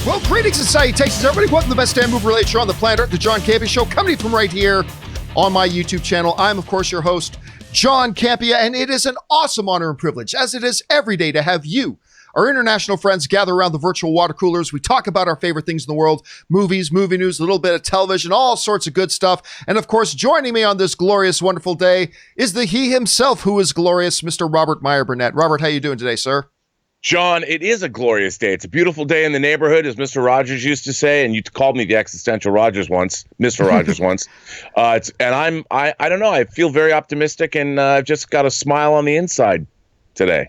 Well, greetings and salutations, everybody. Welcome to the best damn movie-related show on the planet Earth, the John Campea Show, coming from right here on my YouTube channel. I'm, of course, your host, John Campea, and it is an awesome honor and privilege, as it is every day, to have you, our international friends, gather around the virtual water coolers. We talk about our favorite things in the world, movies, movie news, a little bit of television, all sorts of good stuff. And, of course, joining me on this glorious, wonderful day is the he himself who is glorious, Mr. Robert Meyer Burnett. Robert, how you doing today, sir? John, it is a glorious day. It's a beautiful day in the neighborhood, as Mr. Rogers used to say, and you called me the existential Rogers once, Mr. Rogers once. I don't know. I feel very optimistic, and I've just got a smile on the inside today.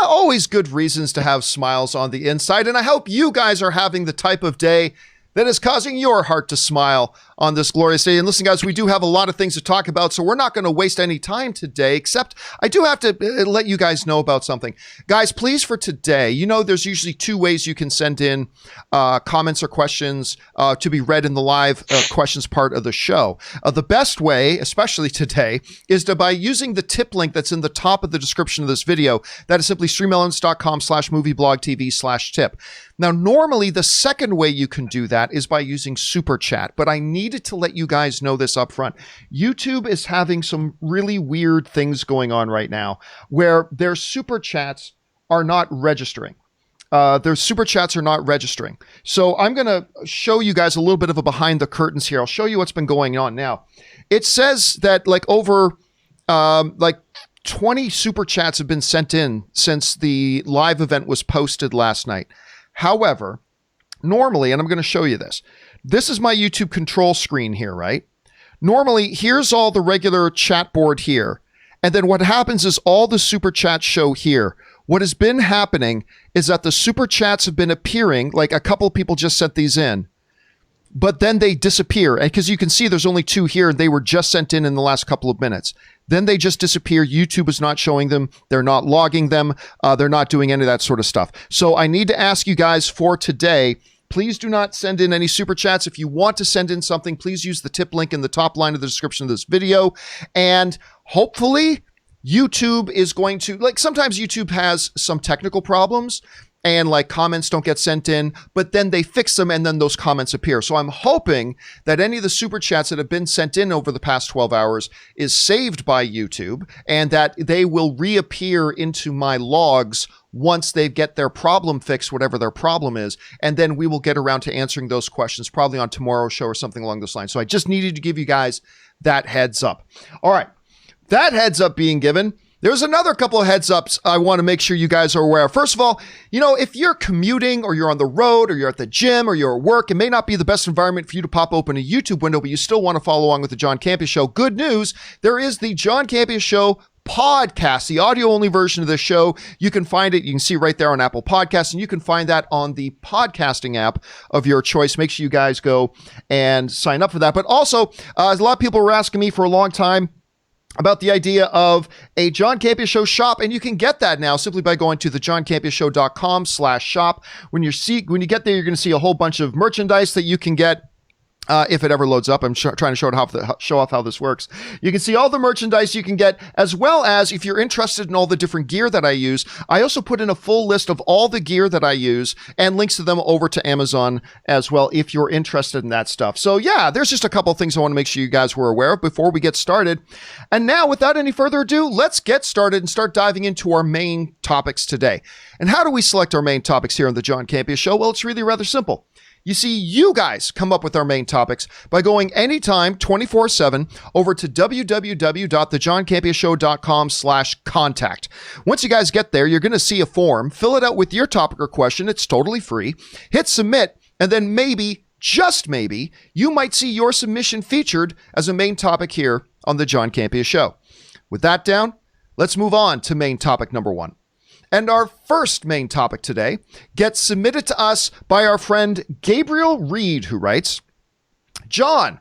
Always good reasons to have smiles on the inside, and I hope you guys are having the type of day that is causing your heart to smile on this glorious day. And listen, guys, we do have a lot of things to talk about, so we're not going to waste any time today, except I do have to let you guys know about something. Guys, please, for today, you know there's usually two ways you can send in comments or questions to be read in the live questions part of the show. The best way, especially today, is by using the tip link that's in the top of the description of this video. That is simply streamelements.com/movieblogtv/tip. Now, normally, the second way you can do that is by using Super Chat, but I needed to let you guys know this up front. YouTube is having some really weird things going on right now where their Super Chats are not registering. So I'm going to show you guys a little bit of a behind the curtains here. I'll show you what's been going on now. It says that over 20 Super Chats have been sent in since the live event was posted last night. However, normally, and I'm going to show you this. This is my YouTube control screen here, right? Normally, here's all the regular chat board here. And then what happens is all the super chats show here. What has been happening is that the super chats have been appearing, like a couple of people just sent these in, but then they disappear. And because you can see there's only two here, and they were just sent in the last couple of minutes. Then they just disappear. YouTube is not showing them. They're not logging them. They're not doing any of that sort of stuff. So I need to ask you guys for today, please do not send in any super chats. If you want to send in something, please use the tip link in the top line of the description of this video. And hopefully YouTube is going to, sometimes YouTube has some technical problems and comments don't get sent in, but then they fix them and then those comments appear. So I'm hoping that any of the super chats that have been sent in over the past 12 hours is saved by YouTube and that they will reappear into my logs once they get their problem fixed, whatever their problem is. And then we will get around to answering those questions probably on tomorrow's show or something along those lines. So I just needed to give you guys that heads up. All right. That heads up being given, there's another couple of heads ups I want to make sure you guys are aware. First of all, if you're commuting or you're on the road or you're at the gym or you're at work, it may not be the best environment for you to pop open a YouTube window, but you still want to follow along with the John Campea Show. Good news, there is the John Campea Show podcast, the audio-only version of the show. You can find it. You can see right there on Apple Podcasts, and you can find that on the podcasting app of your choice. Make sure you guys go and sign up for that. But also, a lot of people were asking me for a long time about the idea of a John Campea Show shop, and you can get that now simply by going to thejohncampeashow.com/shop. When you get there, you're going to see a whole bunch of merchandise that you can get. If it ever loads up, I'm trying to show off how this works. You can see all the merchandise you can get, as well as if you're interested in all the different gear that I use, I also put in a full list of all the gear that I use and links to them over to Amazon as well if you're interested in that stuff. So yeah, there's just a couple of things I want to make sure you guys were aware of before we get started. And now, without any further ado, let's get started and start diving into our main topics today. And how do we select our main topics here on the John Campea Show? Well, it's really rather simple. You see, you guys come up with our main topics by going anytime, 24/7, over to www.thejohncampeashow.com/contact. Once you guys get there, you're going to see a form. Fill it out with your topic or question. It's totally free. Hit submit, and then maybe, just maybe, you might see your submission featured as a main topic here on the John Campea Show. With that down, let's move on to main topic number one. And our first main topic today gets submitted to us by our friend Gabriel Reed, who writes, John,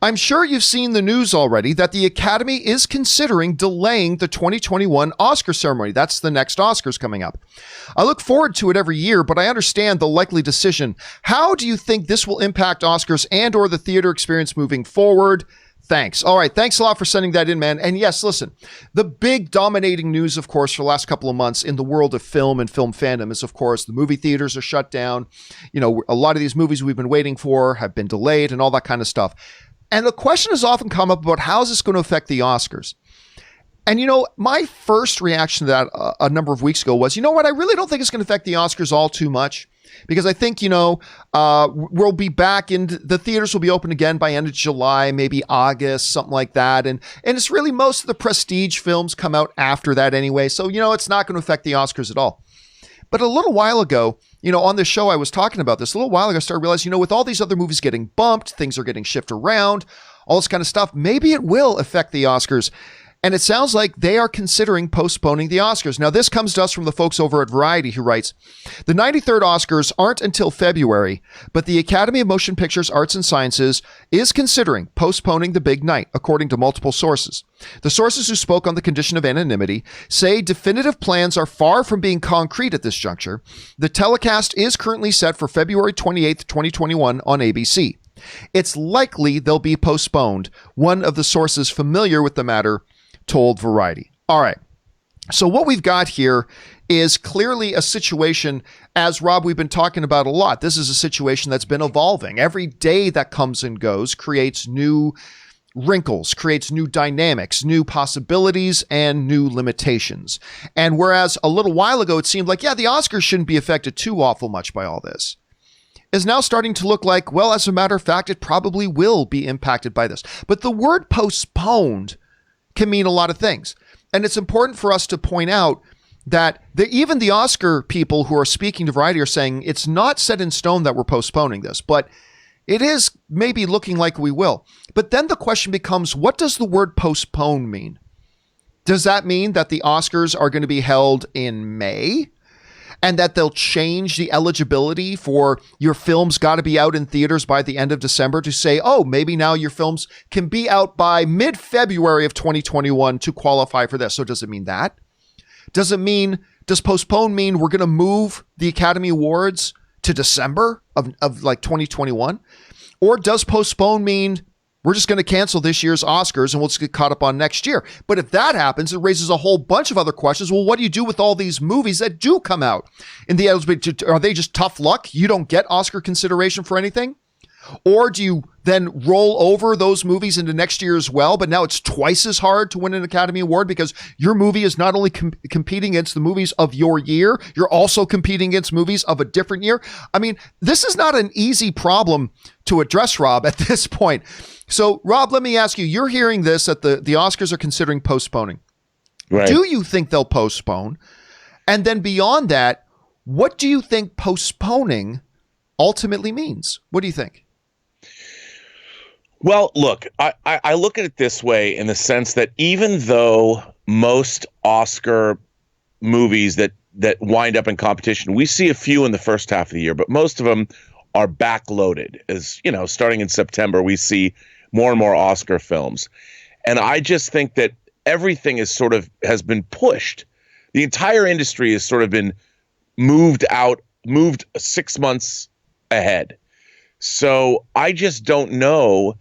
I'm sure you've seen the news already that the Academy is considering delaying the 2021 Oscar ceremony. That's the next Oscars coming up. I look forward to it every year, but I understand the likely decision. How do you think this will impact Oscars and or the theater experience moving forward? Thanks. All right. Thanks a lot for sending that in, man. And yes, listen, the big dominating news, of course, for the last couple of months in the world of film and film fandom is, of course, the movie theaters are shut down. You know, a lot of these movies we've been waiting for have been delayed and all that kind of stuff. And the question has often come up about how is this going to affect the Oscars? And, you know, my first reaction to that a number of weeks ago was, you know what? I really don't think it's going to affect the Oscars all too much. Because I think, you know, we'll be back in the theaters will be open again by end of July, maybe August, something like that. And it's really most of the prestige films come out after that anyway. So, you know, it's not going to affect the Oscars at all. But a little while ago, you know, on this show, I was talking about this. A little while ago, I started realizing, you know, with all these other movies getting bumped, things are getting shifted around, all this kind of stuff, maybe it will affect the Oscars. And it sounds like they are considering postponing the Oscars. Now, this comes to us from the folks over at Variety who writes, the 93rd Oscars aren't until February, but the Academy of Motion Pictures Arts and Sciences is considering postponing the big night, according to multiple sources. The sources who spoke on the condition of anonymity say definitive plans are far from being concrete at this juncture. The telecast is currently set for February 28th, 2021 on ABC. It's likely they'll be postponed, one of the sources familiar with the matter told Variety. All right. So what we've got here is clearly a situation, as Rob, we've been talking about a lot. This is a situation that's been evolving. Every day that comes and goes creates new wrinkles, creates new dynamics, new possibilities, and new limitations. And whereas a little while ago, it seemed like, yeah, the Oscars shouldn't be affected too awful much by all this, is now starting to look like, well, as a matter of fact, it probably will be impacted by this. But the word postponed can mean a lot of things. And it's important for us to point out that even the Oscar people who are speaking to Variety are saying it's not set in stone that we're postponing this, but it is maybe looking like we will. But then the question becomes, what does the word postpone mean? Does that mean that the Oscars are going to be held in May? And that they'll change the eligibility for your films got to be out in theaters by the end of December to say, oh, maybe now your films can be out by mid-February of 2021 to qualify for this. So does it mean that? Does postpone mean we're going to move the Academy Awards to December of like 2021? Or does postpone mean we're just going to cancel this year's Oscars and we'll just get caught up on next year? But if that happens, it raises a whole bunch of other questions. Well, what do you do with all these movies that do come out in the eligibility? Are they just tough luck? You don't get Oscar consideration for anything? Or do you then roll over those movies into next year as well, but now it's twice as hard to win an Academy Award because your movie is not only competing against the movies of your year, you're also competing against movies of a different year? I mean, this is not an easy problem to address, Rob, at this point. So, Rob, let me ask you, you're hearing this that the Oscars are considering postponing. Right. Do you think they'll postpone? And then beyond that, what do you think postponing ultimately means? What do you think? Well, look, I look at it this way in the sense that even though most Oscar movies that wind up in competition, we see a few in the first half of the year, but most of them are backloaded. As you know, starting in September, we see more and more Oscar films. And I just think that everything has been pushed. The entire industry has sort of been moved 6 months ahead. So I just don't know.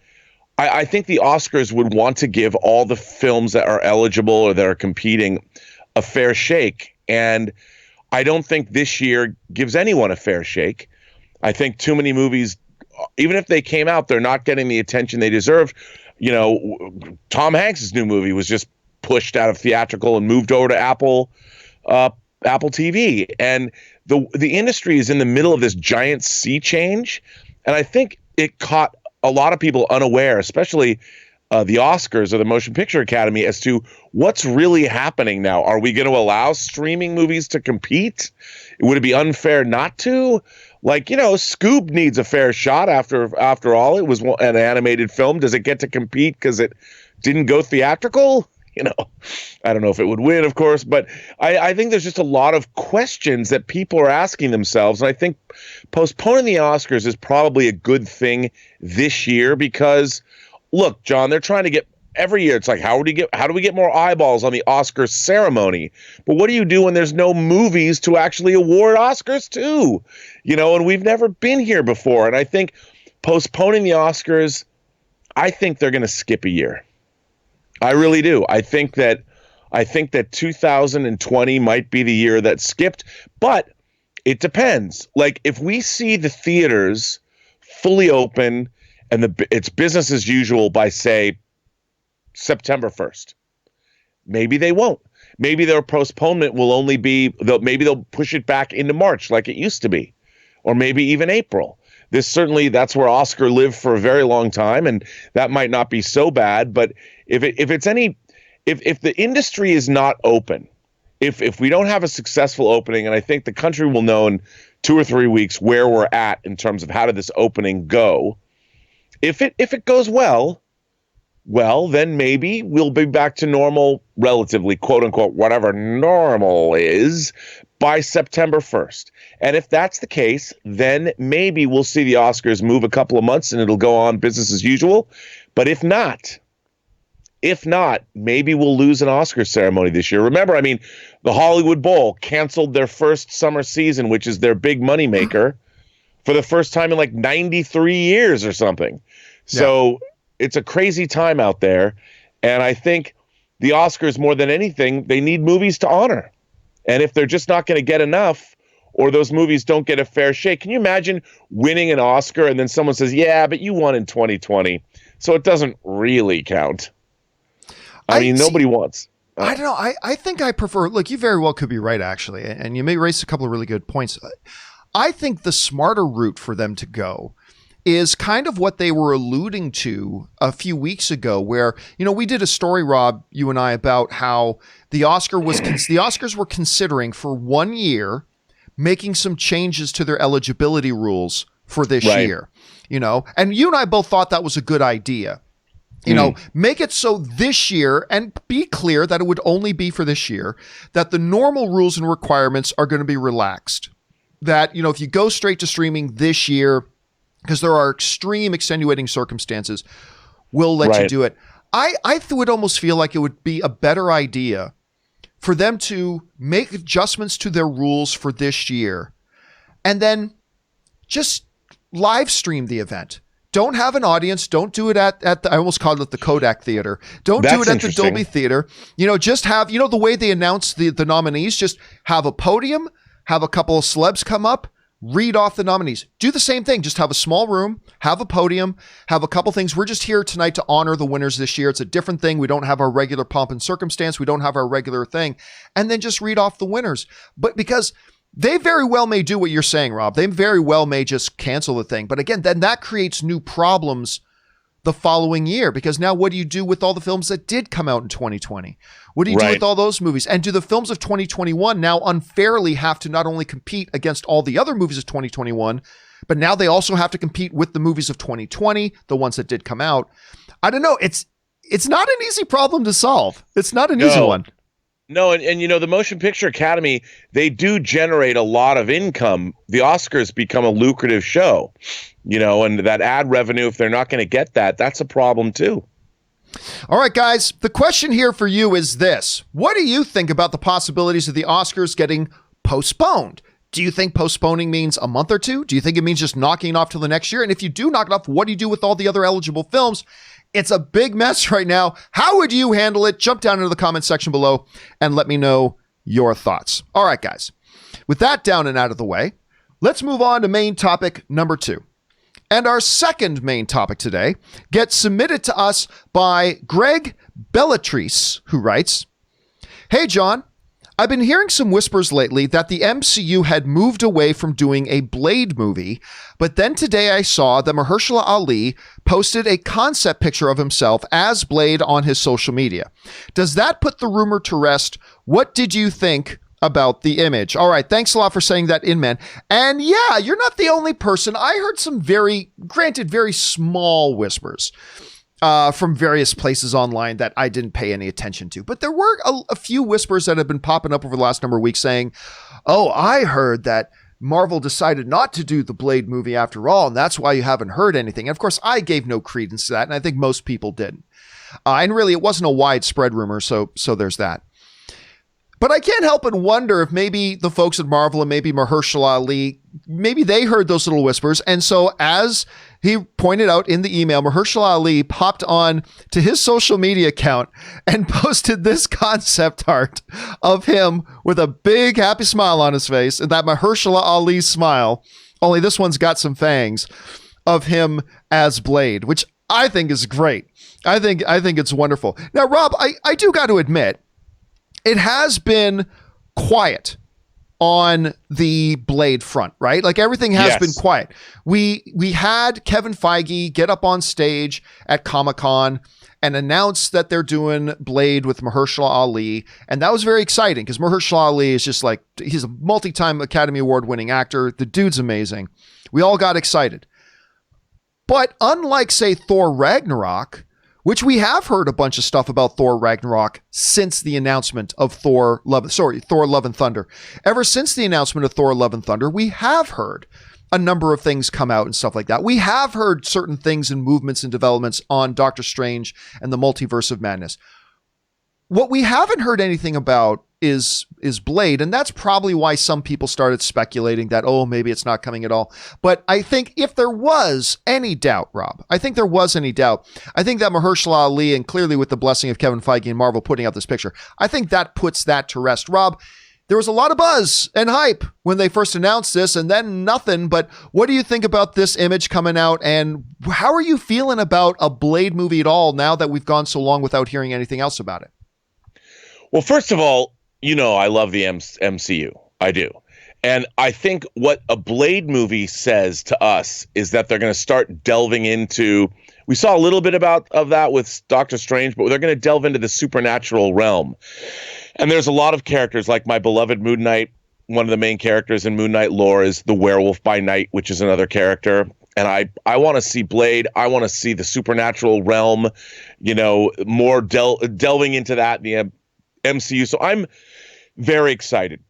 I think the Oscars would want to give all the films that are eligible or that are competing a fair shake. And I don't think this year gives anyone a fair shake. I think too many movies, even if they came out, they're not getting the attention they deserve. You know, Tom Hanks' new movie was just pushed out of theatrical and moved over to Apple TV. And the industry is in the middle of this giant sea change. And I think it caught a lot of people unaware, especially the Oscars or the Motion Picture Academy, as to what's really happening now. Are we going to allow streaming movies to compete? Would it be unfair not to? Like, you know, Scoob needs a fair shot after all. It was an animated film. Does it get to compete because it didn't go theatrical? You know, I don't know if it would win, of course, but I think there's just a lot of questions that people are asking themselves. And I think postponing the Oscars is probably a good thing this year because, look, John, they're trying to get every year. It's like, how do we get more eyeballs on the Oscar ceremony? But what do you do when there's no movies to actually award Oscars to? You know, and we've never been here before. And I think postponing the Oscars, I think they're going to skip a year. I really do. I think that 2020 might be the year that skipped, but it depends. Like if we see the theaters fully open and it's business as usual by say September 1st, maybe they won't. Maybe their postponement will only be, maybe they'll push it back into March like it used to be, or maybe even April. That's where Oscar lived for a very long time, and that might not be so bad. But if the industry is not open, if we don't have a successful opening, and I think the country will know in 2 or 3 weeks where we're at in terms of how did this opening go. If it goes well, then maybe we'll be back to normal, relatively, quote unquote, whatever normal is, by September 1st. And if that's the case, then maybe we'll see the Oscars move a couple of months and it'll go on business as usual. But if not, maybe we'll lose an Oscar ceremony this year. Remember, I mean, the Hollywood Bowl canceled their first summer season, which is their big moneymaker, for the first time in like 93 years or something. So it's a crazy time out there. And I think the Oscars, more than anything, they need movies to honor. And if they're just not going to get enough, or those movies don't get a fair shake, can you imagine winning an Oscar and then someone says, yeah, but you won in 2020, so it doesn't really count? I mean, nobody wants. I don't know. I think I prefer, look, you very well could be right, actually, and you may raise a couple of really good points. I think the smarter route for them to go is kind of what they were alluding to a few weeks ago, where, we did a story, Rob, you and I, about how the Oscars were considering for 1 year making some changes to their eligibility rules for this year, and you and I both thought that was a good idea. Make it so this year, and be clear that it would only be for this year, that the normal rules and requirements are going to be relaxed. That, if you go straight to streaming this year, because there are extreme extenuating circumstances, we'll let you do it. I would almost feel like it would be a better idea for them to make adjustments to their rules for this year and then just live stream the event. Don't have an audience. Don't do it at the, I almost called it the Kodak Theater. Don't do it at the Dolby Theater. Just have, the way they announce the nominees, just have a podium, have a couple of celebs come up, read off the nominees. Do the same thing. Just have a small room, have a podium, have a couple things. We're just here tonight to honor the winners this year. It's a different thing. We don't have our regular pomp and circumstance. We don't have our regular thing. And then just read off the winners. But because they very well may do what you're saying, Rob. They very well may just cancel the thing. But again, then that creates new problems the following year, because now what do you do with all the films that did come out in 2020? What do you do with all those movies? And do the films of 2021 now unfairly have to not only compete against all the other movies of 2021, but now they also have to compete with the movies of 2020, the ones that did come out? I don't know. It's not an easy problem to solve. It's not an easy one. No, and the Motion Picture Academy, they do generate a lot of income. The Oscars become a lucrative show, and that ad revenue, if they're not going to get that, that's a problem too. All right, guys, the question here for you is this. What do you think about the possibilities of the Oscars getting postponed? Do you think postponing means a month or two? Do you think it means just knocking it off till the next year? And if you do knock it off, what do you do with all the other eligible films? It's a big mess right now. How would you handle it? Jump down into the comment section below and let me know your thoughts. All right, guys, with that down and out of the way, let's move on to main topic number 2. And our second main topic today gets submitted to us by Greg Bellatrice, who writes, "Hey, John, I've been hearing some whispers lately that the MCU had moved away from doing a Blade movie, but then today I saw that Mahershala Ali posted a concept picture of himself as Blade on his social media. Does that put the rumor to rest? What did you think about the image?" All right, thanks a lot for saying that in, man. And yeah, you're not the only person. I heard some very small whispers from various places online that I didn't pay any attention to. But there were a few whispers that have been popping up over the last number of weeks saying, oh, I heard that Marvel decided not to do the Blade movie after all, and that's why you haven't heard anything. And of course, I gave no credence to that, and I think most people didn't. And really, it wasn't a widespread rumor, so there's that. But I can't help but wonder if maybe the folks at Marvel and maybe Mahershala Ali, maybe they heard those little whispers. And so as he pointed out in the email, Mahershala Ali popped on to his social media account and posted this concept art of him with a big happy smile on his face, and that Mahershala Ali smile, only this one's got some fangs, of him as Blade, which I think is great. I think it's wonderful. Now, Rob, I do got to admit, it has been quiet on the Blade front, right? Like everything has been quiet. We had Kevin Feige get up on stage at Comic-Con and announce that they're doing Blade with Mahershala Ali. And that was very exciting because Mahershala Ali is just like, he's a multi-time Academy Award winning actor. The dude's amazing. We all got excited. But unlike, say, Thor Ragnarok, which we have heard a bunch of stuff about Thor Ragnarok since the announcement of Thor Love and Thunder. Ever since the announcement of Thor Love and Thunder, we have heard a number of things come out and stuff like that. We have heard certain things and movements and developments on Doctor Strange and the Multiverse of Madness. What we haven't heard anything about is Blade, and that's probably why some people started speculating that, oh, maybe it's not coming at all. But I think if there was any doubt, Rob, I think that Mahershala Ali, and clearly with the blessing of Kevin Feige and Marvel putting out this picture, I think that puts that to rest. Rob, there was a lot of buzz and hype when they first announced this, and then nothing. But what do you think about this image coming out, and how are you feeling about a Blade movie at all now that we've gone so long without hearing anything else about it? Well, first of all, you know, I love the MCU. I do. And I think what a Blade movie says to us is that they're going to start delving into, we saw a little bit of that with Doctor Strange, but they're going to delve into the supernatural realm. And there's a lot of characters, like my beloved Moon Knight. One of the main characters in Moon Knight lore is the Werewolf by Night, which is another character. And I want to see Blade. I want to see the supernatural realm, you know, more delving into that in the MCU. So I'm very excited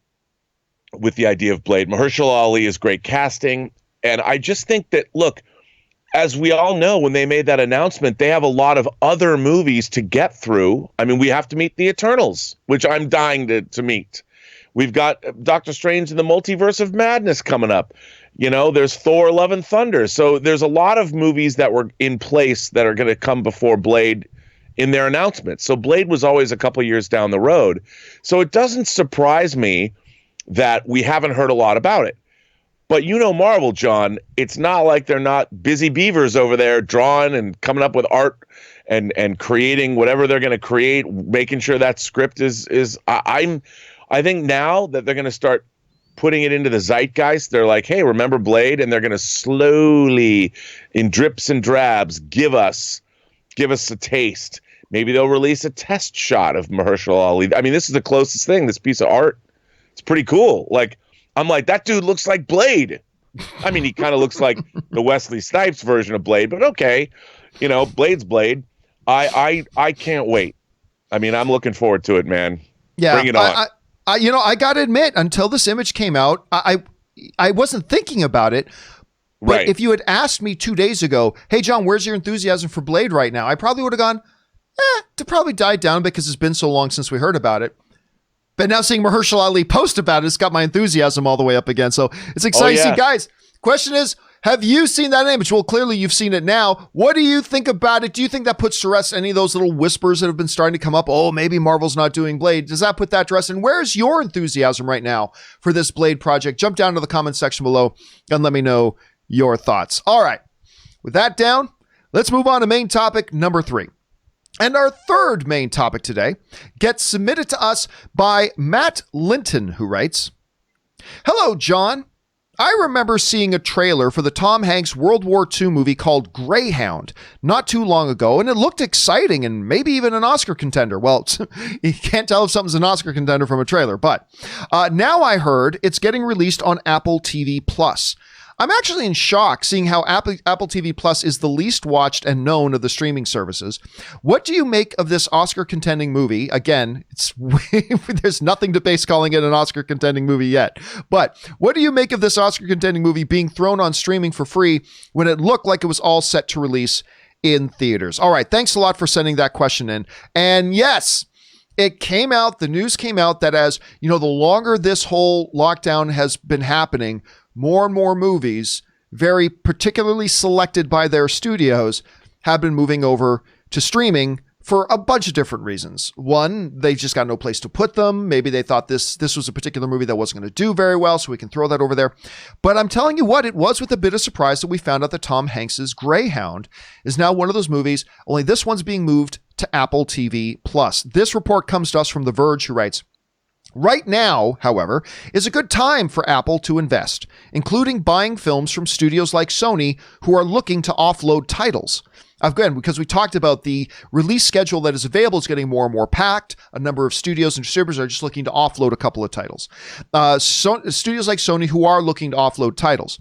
with the idea of Blade. Mahershala Ali is great casting. And I just think that, look, as we all know, when they made that announcement, they have a lot of other movies to get through. I mean, we have to meet the Eternals, which I'm dying to meet. We've got Doctor Strange and the Multiverse of Madness coming up. You know, there's Thor Love and Thunder. So there's a lot of movies that were in place that are going to come before Blade in their announcements. So Blade was always a couple years down the road. So it doesn't surprise me that we haven't heard a lot about it. But you know Marvel, John, it's not like they're not busy beavers over there drawing and coming up with art and creating whatever they're going to create, making sure that script is I think now that they're going to start putting it into the zeitgeist, they're like, hey, remember Blade? And they're going to slowly, in drips and drabs, give us a taste. Maybe they'll release a test shot of Mahershala Ali. I mean, this is the closest thing, this piece of art. It's pretty cool. Like, I'm like, that dude looks like Blade. I mean, he kind of looks like the Wesley Snipes version of Blade, but okay. You know, Blade's Blade. I can't wait. I mean, I'm looking forward to it, man. Yeah. Bring it on. I got to admit, until this image came out, I wasn't thinking about it. But Right. if you had asked me 2 days ago, hey, John, where's your enthusiasm for Blade right now? I probably would have gone, to probably died down because it's been so long since we heard about it. But now seeing Mahershala Ali post about it, it's got my enthusiasm all the way up again. So it's exciting to see. Guys, question is, have you seen that image? Well, clearly you've seen it now. What do you think about it? Do you think that puts to rest any of those little whispers that have been starting to come up? Oh, maybe Marvel's not doing Blade. Does that put that to rest? And where's your enthusiasm right now for this Blade project? Jump down to the comment section below and let me know your thoughts. All right. With that down, let's move on to main topic number 3. And our third main topic today gets submitted to us by Matt Linton, who writes, hello, John. I remember seeing a trailer for the Tom Hanks World War II movie called Greyhound not too long ago, and it looked exciting and maybe even an Oscar contender. Well, you can't tell if something's an Oscar contender from a trailer, but now I heard it's getting released on Apple TV+. I'm actually in shock seeing how Apple TV Plus is the least watched and known of the streaming services. What do you make of this Oscar contending movie? Again, there's nothing to base calling it an Oscar contending movie yet. But what do you make of this Oscar contending movie being thrown on streaming for free when it looked like it was all set to release in theaters? All right. Thanks a lot for sending that question in. And yes, It came out, the news came out that as, you know, the longer this whole lockdown has been happening, more and more movies, very particularly selected by their studios, have been moving over to streaming for a bunch of different reasons. One, they just got no place to put them. Maybe they thought this was a particular movie that wasn't going to do very well, so we can throw that over there. But I'm telling you what, it was with a bit of surprise that we found out that Tom Hanks's Greyhound is now one of those movies, only this one's being moved to Apple TV+. This report comes to us from The Verge, who writes, right now, however, is a good time for Apple to invest, including buying films from studios like Sony who are looking to offload titles. Again, because we talked about the release schedule that is available is getting more and more packed. A number of studios and distributors are just looking to offload a couple of titles. Studios like Sony who are looking to offload titles.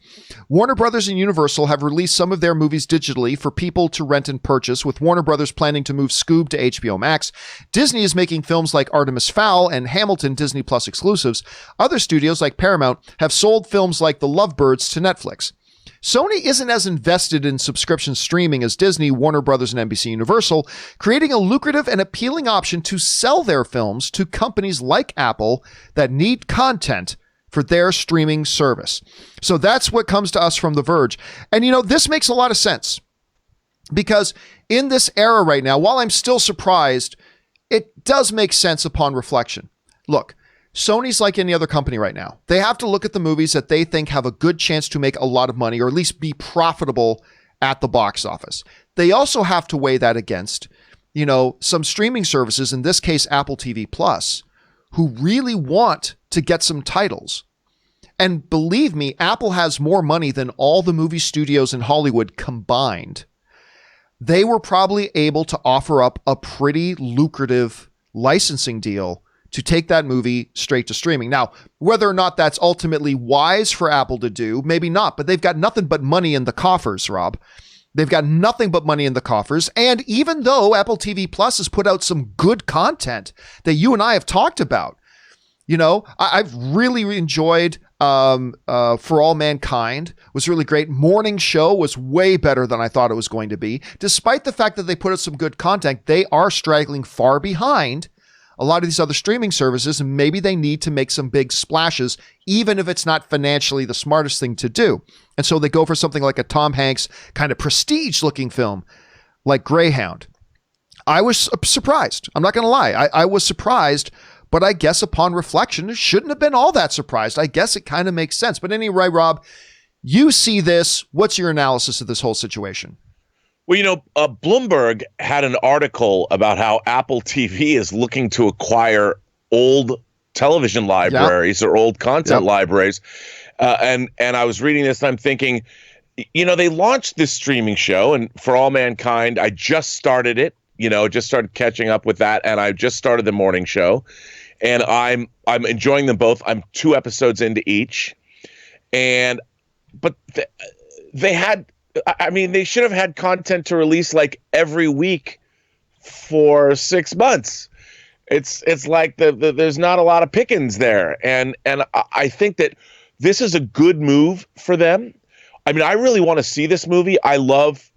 Warner Brothers and Universal have released some of their movies digitally for people to rent and purchase, with Warner Brothers planning to move Scoob to HBO Max. Disney is making films like Artemis Fowl and Hamilton Disney Plus exclusives. Other studios like Paramount have sold films like The Lovebirds to Netflix. Sony isn't as invested in subscription streaming as Disney, Warner Brothers, and NBC Universal, creating a lucrative and appealing option to sell their films to companies like Apple that need content for their streaming service. So that's what comes to us from The Verge. And, you know, this makes a lot of sense because in this era right now, while I'm still surprised, it does make sense upon reflection. Look, Sony's like any other company right now. They have to look at the movies that they think have a good chance to make a lot of money or at least be profitable at the box office. They also have to weigh that against, you know, some streaming services, in this case, Apple TV Plus, who really want to get some titles. And believe me, Apple has more money than all the movie studios in Hollywood combined. They were probably able to offer up a pretty lucrative licensing deal to take that movie straight to streaming. Now, whether or not that's ultimately wise for Apple to do, maybe not, but they've got nothing but money in the coffers, Rob. They've got nothing but money in the coffers. And even though Apple TV Plus has put out some good content that you and I have talked about, you know, I've really enjoyed For All Mankind. Was really great. Morning Show was way better than I thought it was going to be. Despite the fact that they put out some good content, they are straggling far behind a lot of these other streaming services, and maybe they need to make some big splashes, even if it's not financially the smartest thing to do. And so they go for something like a Tom Hanks kind of prestige-looking film like Greyhound. I was surprised. I'm not going to lie. I was surprised, but I guess upon reflection, it shouldn't have been all that surprised. I guess it kind of makes sense. But anyway, Rob, you see this. What's your analysis of this whole situation? Well, you know, Bloomberg had an article about how Apple TV is looking to acquire old television libraries or old content libraries. And I was reading this and I'm thinking, you know, they launched this streaming show, and For All Mankind, I just started it, you know, just started catching up with that. And I just started the morning show, and I'm enjoying them both. I'm 2 episodes into each. But they had, I mean, they should have had content to release like every week for 6 months. It's like there's not a lot of pickings there. And I think that this is a good move for them. I mean, I really want to see this movie. I love,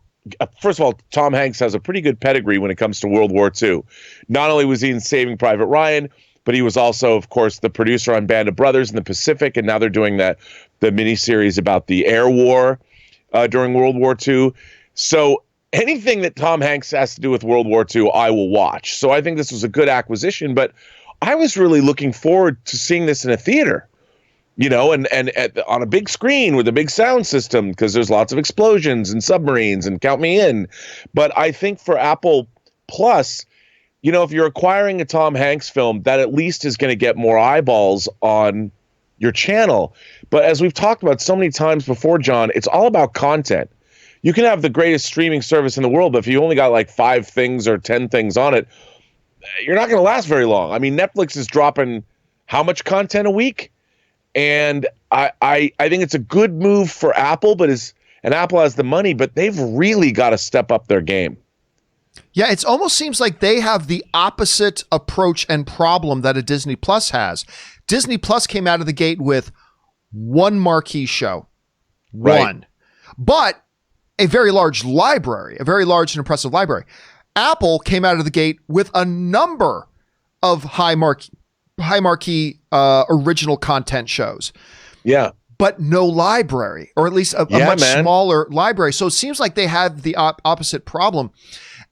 first of all, Tom Hanks has a pretty good pedigree when it comes to World War II. Not only was he in Saving Private Ryan, but he was also, of course, the producer on Band of Brothers in the Pacific. And now they're doing the miniseries about the air war during World War II. So anything that Tom Hanks has to do with World War II, I will watch. So I think this was a good acquisition, but I was really looking forward to seeing this in a theater, you know, and on a big screen with a big sound system, because there's lots of explosions and submarines and count me in. But I think for Apple Plus, you know, if you're acquiring a Tom Hanks film, that at least is going to get more eyeballs on your channel. But as we've talked about so many times before, John, it's all about content. You can have the greatest streaming service in the world, but if you only got like 5 things or 10 things on it, you're not going to last very long. I mean, Netflix is dropping how much content a week? And I think it's a good move for Apple, and Apple has the money, but they've really got to step up their game. Yeah, it almost seems like they have the opposite approach and problem that a Disney Plus has. Disney Plus came out of the gate with one marquee show. One. But a very large library, a very large and impressive library. Apple came out of the gate with a number of high marquee original content shows. Yeah. But no library, or at least a much smaller library. So it seems like they have the opposite problem.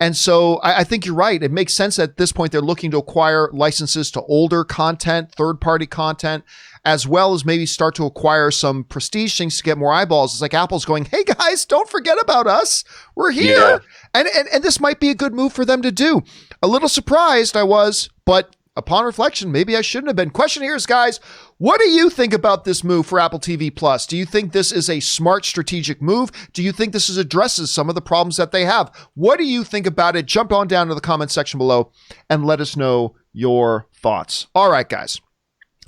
And so I think you're right. It makes sense at this point they're looking to acquire licenses to older content, third-party content, as well as maybe start to acquire some prestige things to get more eyeballs. It's like Apple's going, hey guys, don't forget about us. We're here. Yeah. And this might be a good move for them to do. A little surprised I was, but upon reflection, maybe I shouldn't have been. Question here is, guys, what do you think about this move for Apple TV Plus? Do you think this is a smart strategic move? Do you think this addresses some of the problems that they have? What do you think about it? Jump on down to the comment section below and let us know your thoughts. All right, guys.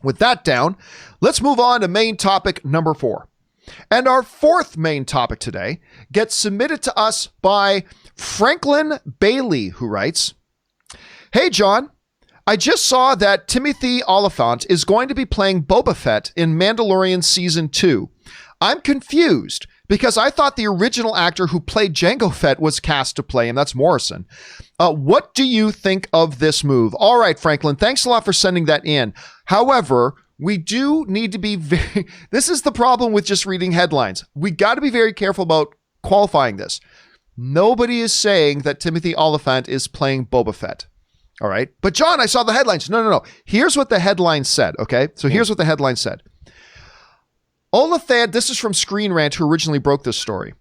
With that down, let's move on to main topic number 4. And our fourth main topic today gets submitted to us by Franklin Bailey, who writes, "Hey, John. I just saw that Timothy Olyphant is going to be playing Boba Fett in Mandalorian Season 2. I'm confused because I thought the original actor who played Jango Fett was cast to play him. That's Morrison. What do you think of this move?" All right, Franklin, thanks a lot for sending that in. However, we do need to be very... This is the problem with just reading headlines. We got to be very careful about qualifying this. Nobody is saying that Timothy Olyphant is playing Boba Fett. All right. But John, I saw the headlines. No. Here's what the headline said. Okay. So here's what the headline said. Olyphant, this is from Screen Rant, who originally broke this story.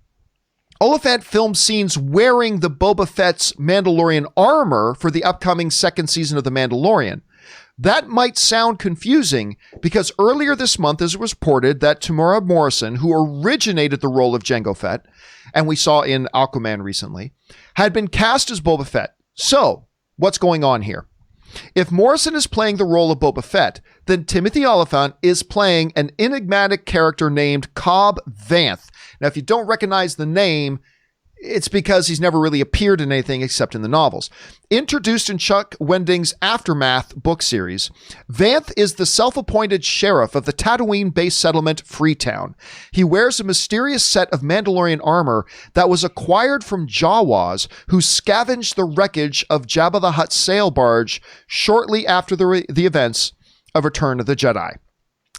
Olyphant filmed scenes wearing the Boba Fett's Mandalorian armor for the upcoming second season of The Mandalorian. That might sound confusing because earlier this month it was reported that Temuera Morrison, who originated the role of Jango Fett, and we saw in Aquaman recently, had been cast as Boba Fett. So, what's going on here? If Morrison is playing the role of Boba Fett, then Timothy Olyphant is playing an enigmatic character named Cobb Vanth. Now, if you don't recognize the name, it's because he's never really appeared in anything except in the novels. Introduced in Chuck Wendig's Aftermath book series, Vanth is the self-appointed sheriff of the Tatooine-based settlement Freetown. He wears a mysterious set of Mandalorian armor that was acquired from Jawas, who scavenged the wreckage of Jabba the Hutt's sail barge shortly after the events of Return of the Jedi.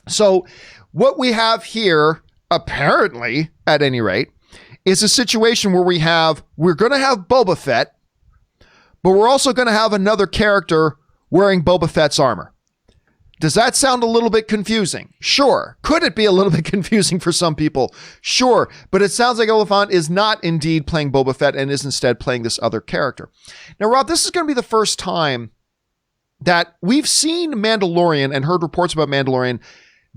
So what we have here, apparently, at any rate, is a situation where we're going to have Boba Fett, but we're also going to have another character wearing Boba Fett's armor. Does that sound a little bit confusing? Sure. Could it be a little bit confusing for some people? Sure. But it sounds like Olyphant is not indeed playing Boba Fett and is instead playing this other character. Now, Rob, this is going to be the first time that we've seen Mandalorian and heard reports about Mandalorian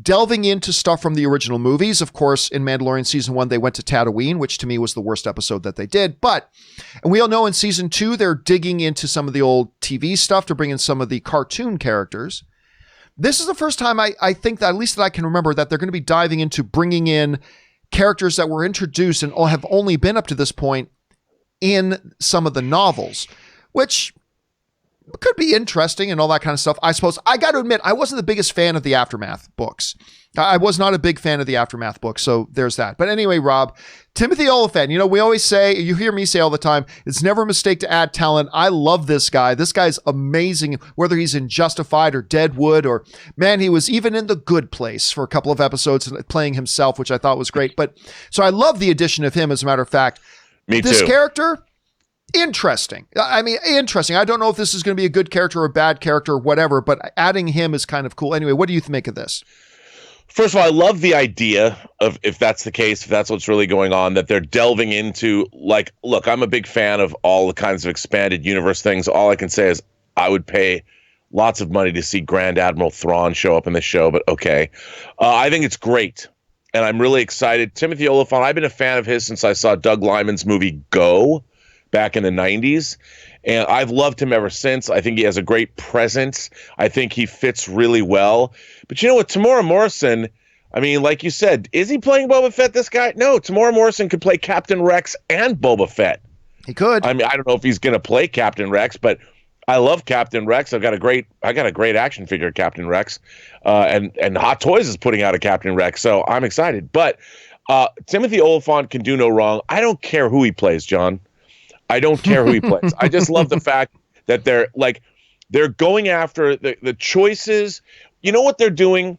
delving into stuff from the original movies. Of course, in Mandalorian Season 1, they went to Tatooine, which to me was the worst episode that they did. But, and we all know in Season 2, they're digging into some of the old TV stuff to bring in some of the cartoon characters. This is the first time I think that, at least that I can remember, that they're going to be diving into bringing in characters that were introduced and have only been up to this point in some of the novels, which could be interesting and all that kind of stuff. I suppose I got to admit, I wasn't the biggest fan of the Aftermath books. I was not a big fan of the Aftermath books. So there's that. But anyway, Rob, Timothy Olyphant, we always say, you hear me say all the time, it's never a mistake to add talent. I love this guy. This guy's amazing, whether he's in Justified or Deadwood, or man, he was even in The Good Place for a couple of episodes playing himself, which I thought was great. But so I love the addition of him, as a matter of fact. Me this too. Character, interesting. I mean, interesting. I don't know if this is going to be a good character or a bad character or whatever, but adding him is kind of cool. Anyway, what do you make of this? First of all, I love the idea of, if that's the case, if that's what's really going on, that they're delving into, like, look, I'm a big fan of all the kinds of expanded universe things. All I can say is I would pay lots of money to see Grand Admiral Thrawn show up in the show, but okay. I think it's great, and I'm really excited. Timothy Olyphant, I've been a fan of his since I saw Doug Liman's movie Go back in the 90s. And I've loved him ever since. I think he has a great presence. I think he fits really well. But you know what? Temuera Morrison, I mean, like you said, is he playing Boba Fett, this guy? No, Temuera Morrison could play Captain Rex and Boba Fett. He could. I mean, I don't know if he's going to play Captain Rex, but I love Captain Rex. I got a great action figure of Captain Rex. And Hot Toys is putting out a Captain Rex, so I'm excited. But Timothy Olyphant can do no wrong. I don't care who he plays, John. I don't care who he plays. I just love the fact that they're like, They're going after the choices. You know what they're doing?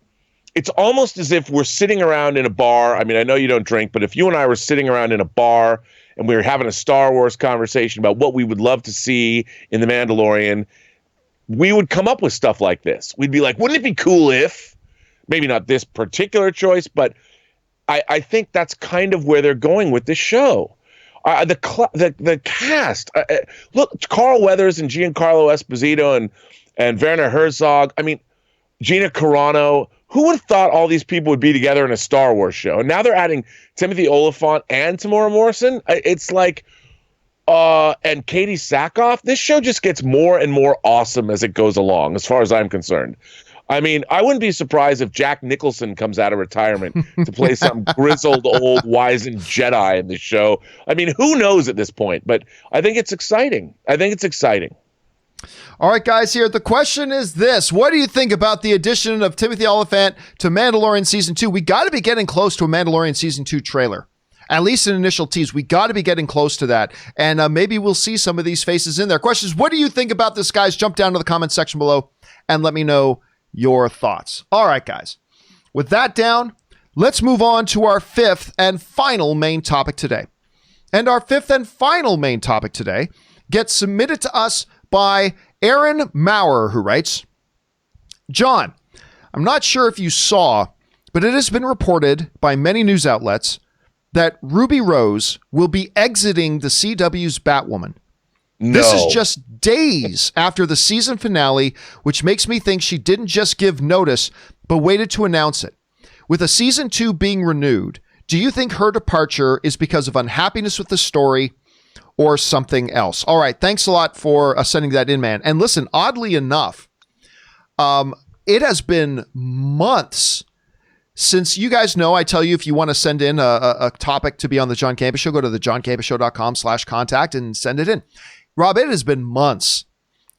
It's almost as if we're sitting around in a bar. I mean, I know you don't drink, but if you and I were sitting around in a bar and we were having a Star Wars conversation about what we would love to see in The Mandalorian, we would come up with stuff like this. We'd be like, wouldn't it be cool if, maybe not this particular choice, but I think that's kind of where they're going with this show. The cast, look, Carl Weathers and Giancarlo Esposito and Werner Herzog. I mean, Gina Carano. Who would have thought all these people would be together in a Star Wars show? And now they're adding Timothy Olyphant and Tamora Morrison. It's like, and Katie Sackhoff. This show just gets more and more awesome as it goes along, as far as I'm concerned. I mean, I wouldn't be surprised if Jack Nicholson comes out of retirement to play some grizzled old wizened Jedi in the show. I mean, who knows at this point? But I think it's exciting. All right, guys, here. The question is this. What do you think about the addition of Timothy Olyphant to Mandalorian Season 2? We got to be getting close to a Mandalorian Season 2 trailer. At least an initial tease. We got to be getting close to that. And maybe we'll see some of these faces in there. Questions, what do you think about this, guys? Jump down to the comment section below and let me know your thoughts. All right, guys. With that down, let's move on to our fifth and final main topic today. And our fifth and final main topic today gets submitted to us by Aaron Maurer, who writes, John, I'm not sure if you saw, but it has been reported by many news outlets that Ruby Rose will be exiting the CW's Batwoman. No. This is just days after the season finale, which makes me think she didn't just give notice, but waited to announce it. With a season 2 being renewed, do you think her departure is because of unhappiness with the story or something else? All right. Thanks a lot for sending that in, man. And listen, oddly enough, it has been months since, you guys know, I tell you, if you want to send in a topic to be on the John Campea Show, go to thejohncampeashow.com/contact and send it in. Rob, it has been months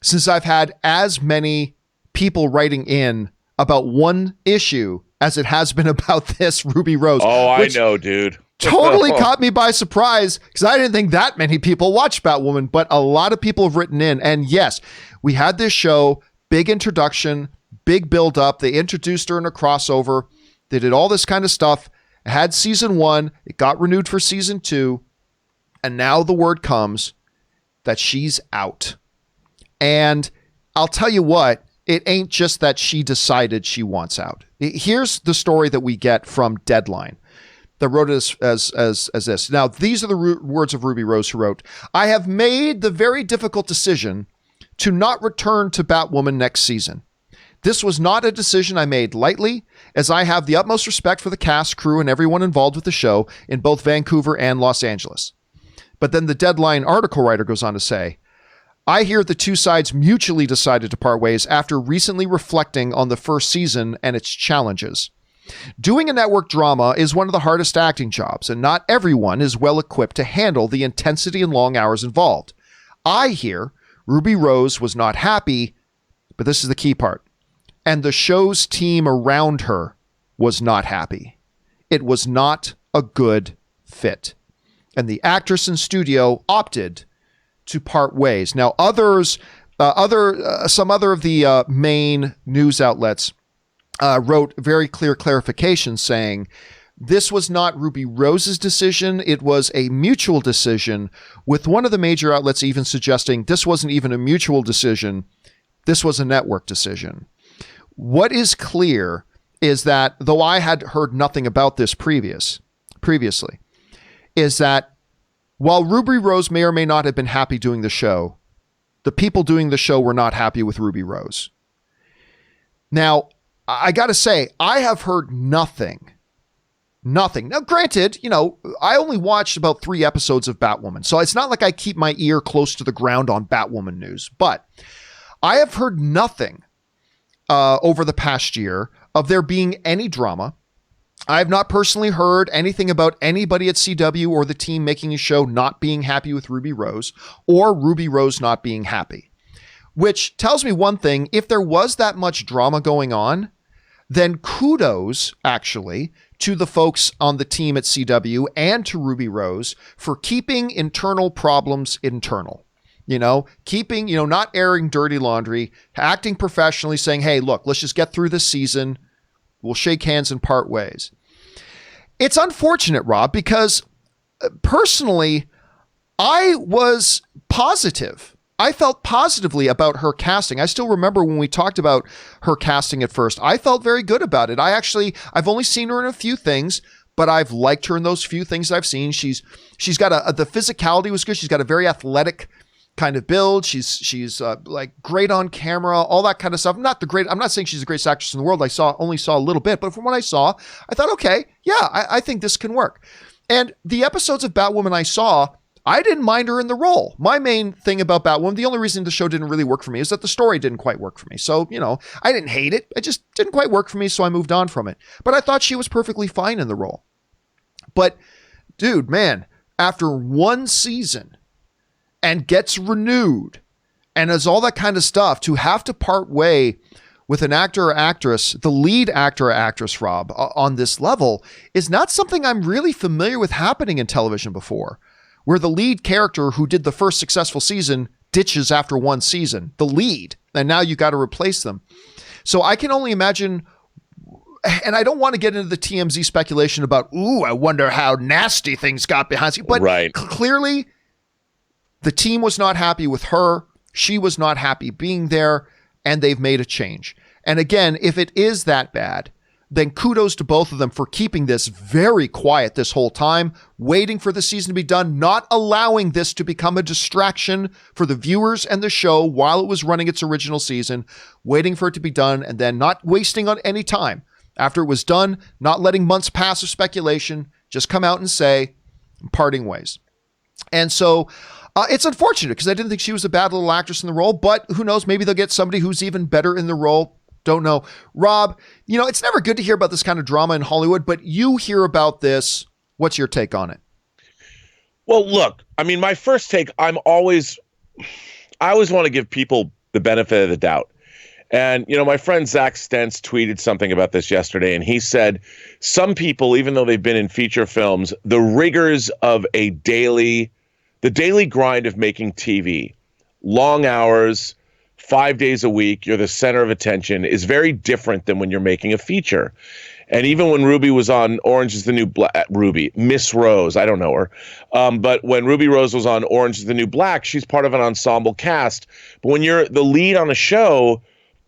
since I've had as many people writing in about one issue as it has been about this Ruby Rose. Oh, I know, dude. Totally caught me by surprise because I didn't think that many people watched Batwoman, but a lot of people have written in. And yes, we had this show, big introduction, big build up. They introduced her in a crossover. They did all this kind of stuff. It had season 1. It got renewed for season 2. And now the word comes that she's out. And I'll tell you what, it ain't just that she decided she wants out. Here's the story that we get from Deadline that wrote it as this. Now, these are the words of Ruby Rose, who wrote, I have made the very difficult decision to not return to Batwoman next season. This was not a decision I made lightly, as I have the utmost respect for the cast, crew, and everyone involved with the show in both Vancouver and Los Angeles. But then the Deadline article writer goes on to say, I hear the two sides mutually decided to part ways after recently reflecting on the first season and its challenges. Doing a network drama is one of the hardest acting jobs, and not everyone is well equipped to handle the intensity and long hours involved. I hear Ruby Rose was not happy, but this is the key part, and the show's team around her was not happy. It was not a good fit. And the actress and studio opted to part ways. Now, some other of the main news outlets wrote very clear clarifications saying this was not Ruby Rose's decision. It was a mutual decision, with one of the major outlets even suggesting this wasn't even a mutual decision. This was a network decision. What is clear is that, though I had heard nothing about this previously, is that while Ruby Rose may or may not have been happy doing the show, the people doing the show were not happy with Ruby Rose. Now, I got to say, I have heard nothing. Now, granted, I only watched about 3 episodes of Batwoman, so it's not like I keep my ear close to the ground on Batwoman news, but I have heard nothing over the past year of there being any drama. I have not personally heard anything about anybody at CW or the team making a show not being happy with Ruby Rose, or Ruby Rose not being happy. Which tells me one thing: if there was that much drama going on, then kudos, actually, to the folks on the team at CW and to Ruby Rose for keeping internal problems internal. keeping, not airing dirty laundry, acting professionally, saying, hey, look, let's just get through this season. We'll shake hands and part ways. It's unfortunate, Rob, because personally, I was positive. I felt positively about her casting. I still remember when we talked about her casting at first. I felt very good about it. I've only seen her in a few things, but I've liked her in those few things I've seen. She's got the physicality was good. She's got a very athletic kind of build. She's like great on camera, all that kind of stuff. I'm not saying she's the greatest actress in the world. Only saw a little bit, but from what I saw, I thought, okay, yeah, I think this can work. And the episodes of Batwoman I saw, I didn't mind her in the role. My main thing about Batwoman, the only reason the show didn't really work for me is that the story didn't quite work for me. So, I didn't hate it. It just didn't quite work for me, so I moved on from it. But I thought she was perfectly fine in the role. But, dude, man, after one season and gets renewed and does all that kind of stuff, to have to part way with an actor or actress, the lead actor or actress, Rob, on this level is not something I'm really familiar with happening in television before, where the lead character who did the first successful season ditches after one season, the lead, and now you got to replace them. So I can only imagine, and I don't want to get into the TMZ speculation about, I wonder how nasty things got behind you, but right. Clearly the team was not happy with her. She was not happy being there, and they've made a change. And again, if it is that bad, then kudos to both of them for keeping this very quiet this whole time, waiting for the season to be done, not allowing this to become a distraction for the viewers and the show while it was running its original season, waiting for it to be done, and then not wasting on any time. After it was done, not letting months pass of speculation, just come out and say, parting ways. And so it's unfortunate because I didn't think she was a bad little actress in the role, but who knows, maybe they'll get somebody who's even better in the role. Don't know. Rob, it's never good to hear about this kind of drama in Hollywood, but you hear about this. What's your take on it? Well, look, my first take, I always want to give people the benefit of the doubt. And, my friend Zach Stentz tweeted something about this yesterday, and he said some people, even though they've been in feature films, the rigors of the daily grind of making TV, long hours, 5 days a week, you're the center of attention, is very different than when you're making a feature. And even when Ruby was on Orange is the New Black, Miss Rose, I don't know her. But when Ruby Rose was on Orange is the New Black, she's part of an ensemble cast. But when you're the lead on a show,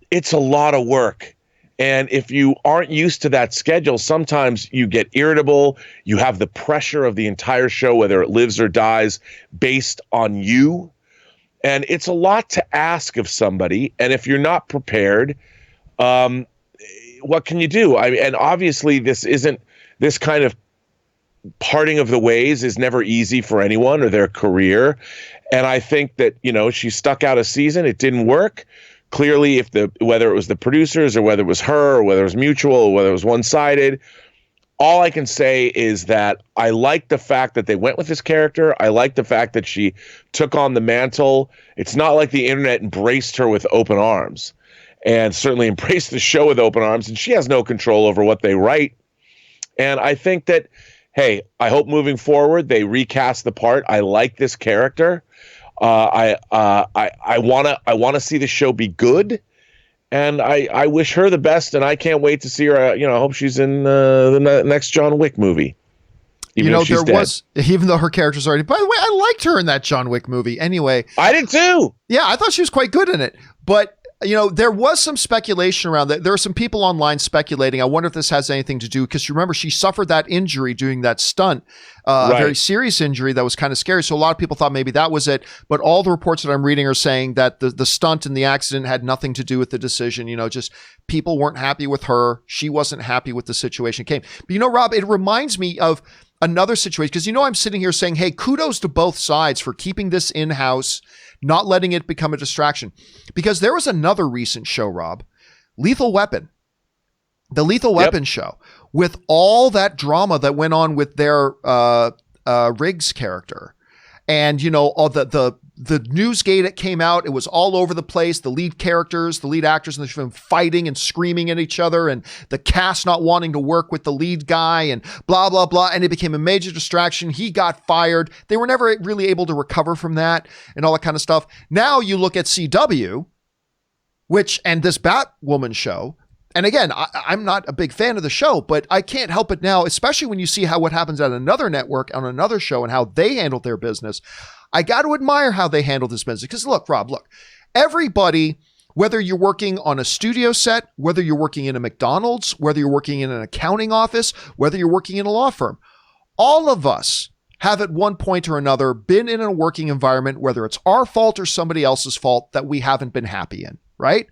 it's a lot of work. And if you aren't used to that schedule, sometimes you get irritable. You have the pressure of the entire show, whether it lives or dies, based on you. And it's a lot to ask of somebody. And if you're not prepared, what can you do? And obviously this kind of parting of the ways is never easy for anyone or their career. And I think that, she stuck out a season. It didn't work. Clearly, whether it was the producers or whether it was her or whether it was mutual or whether it was one-sided, all I can say is that I like the fact that they went with this character. I like the fact that she took on the mantle. It's not like the internet embraced her with open arms, and certainly embraced the show with open arms, and she has no control over what they write. And I think that, hey, I hope moving forward they recast the part. I like this character. I want to see the show be good. And I wish her the best, and I can't wait to see her. I hope she's in the next John Wick movie. Even though her character's already. By the way, I liked her in that John Wick movie. Anyway, I did too. Yeah, I thought she was quite good in it. But there was some speculation around that. There are some people online speculating. I wonder if this has anything to do, because you remember she suffered that injury doing that stunt, a very serious injury that was kind of scary. So a lot of people thought maybe that was it. But all the reports that I'm reading are saying that the stunt and the accident had nothing to do with the decision. Just people weren't happy with her. She wasn't happy with the situation it came. But Rob, it reminds me of another situation, because I'm sitting here saying, hey, kudos to both sides for keeping this in-house, not letting it become a distraction. Because there was another recent show, Rob, Lethal Weapon, the Lethal Weapon show, with all that drama that went on with their Riggs character, and all the the newsgate it came out, it was all over the place. The lead characters, the lead actors in the film fighting and screaming at each other, and the cast not wanting to work with the lead guy, and blah, blah, blah. And it became a major distraction. He got fired. They were never really able to recover from that and all that kind of stuff. Now you look at CW, and this Batwoman show. And again, I'm not a big fan of the show, but I can't help it now, especially when you see what happens at another network on another show and how they handled their business. I got to admire how they handled this business. Because look, Rob, everybody, whether you're working on a studio set, whether you're working in a McDonald's, whether you're working in an accounting office, whether you're working in a law firm, all of us have at one point or another been in a working environment, whether it's our fault or somebody else's fault, that we haven't been happy in, right?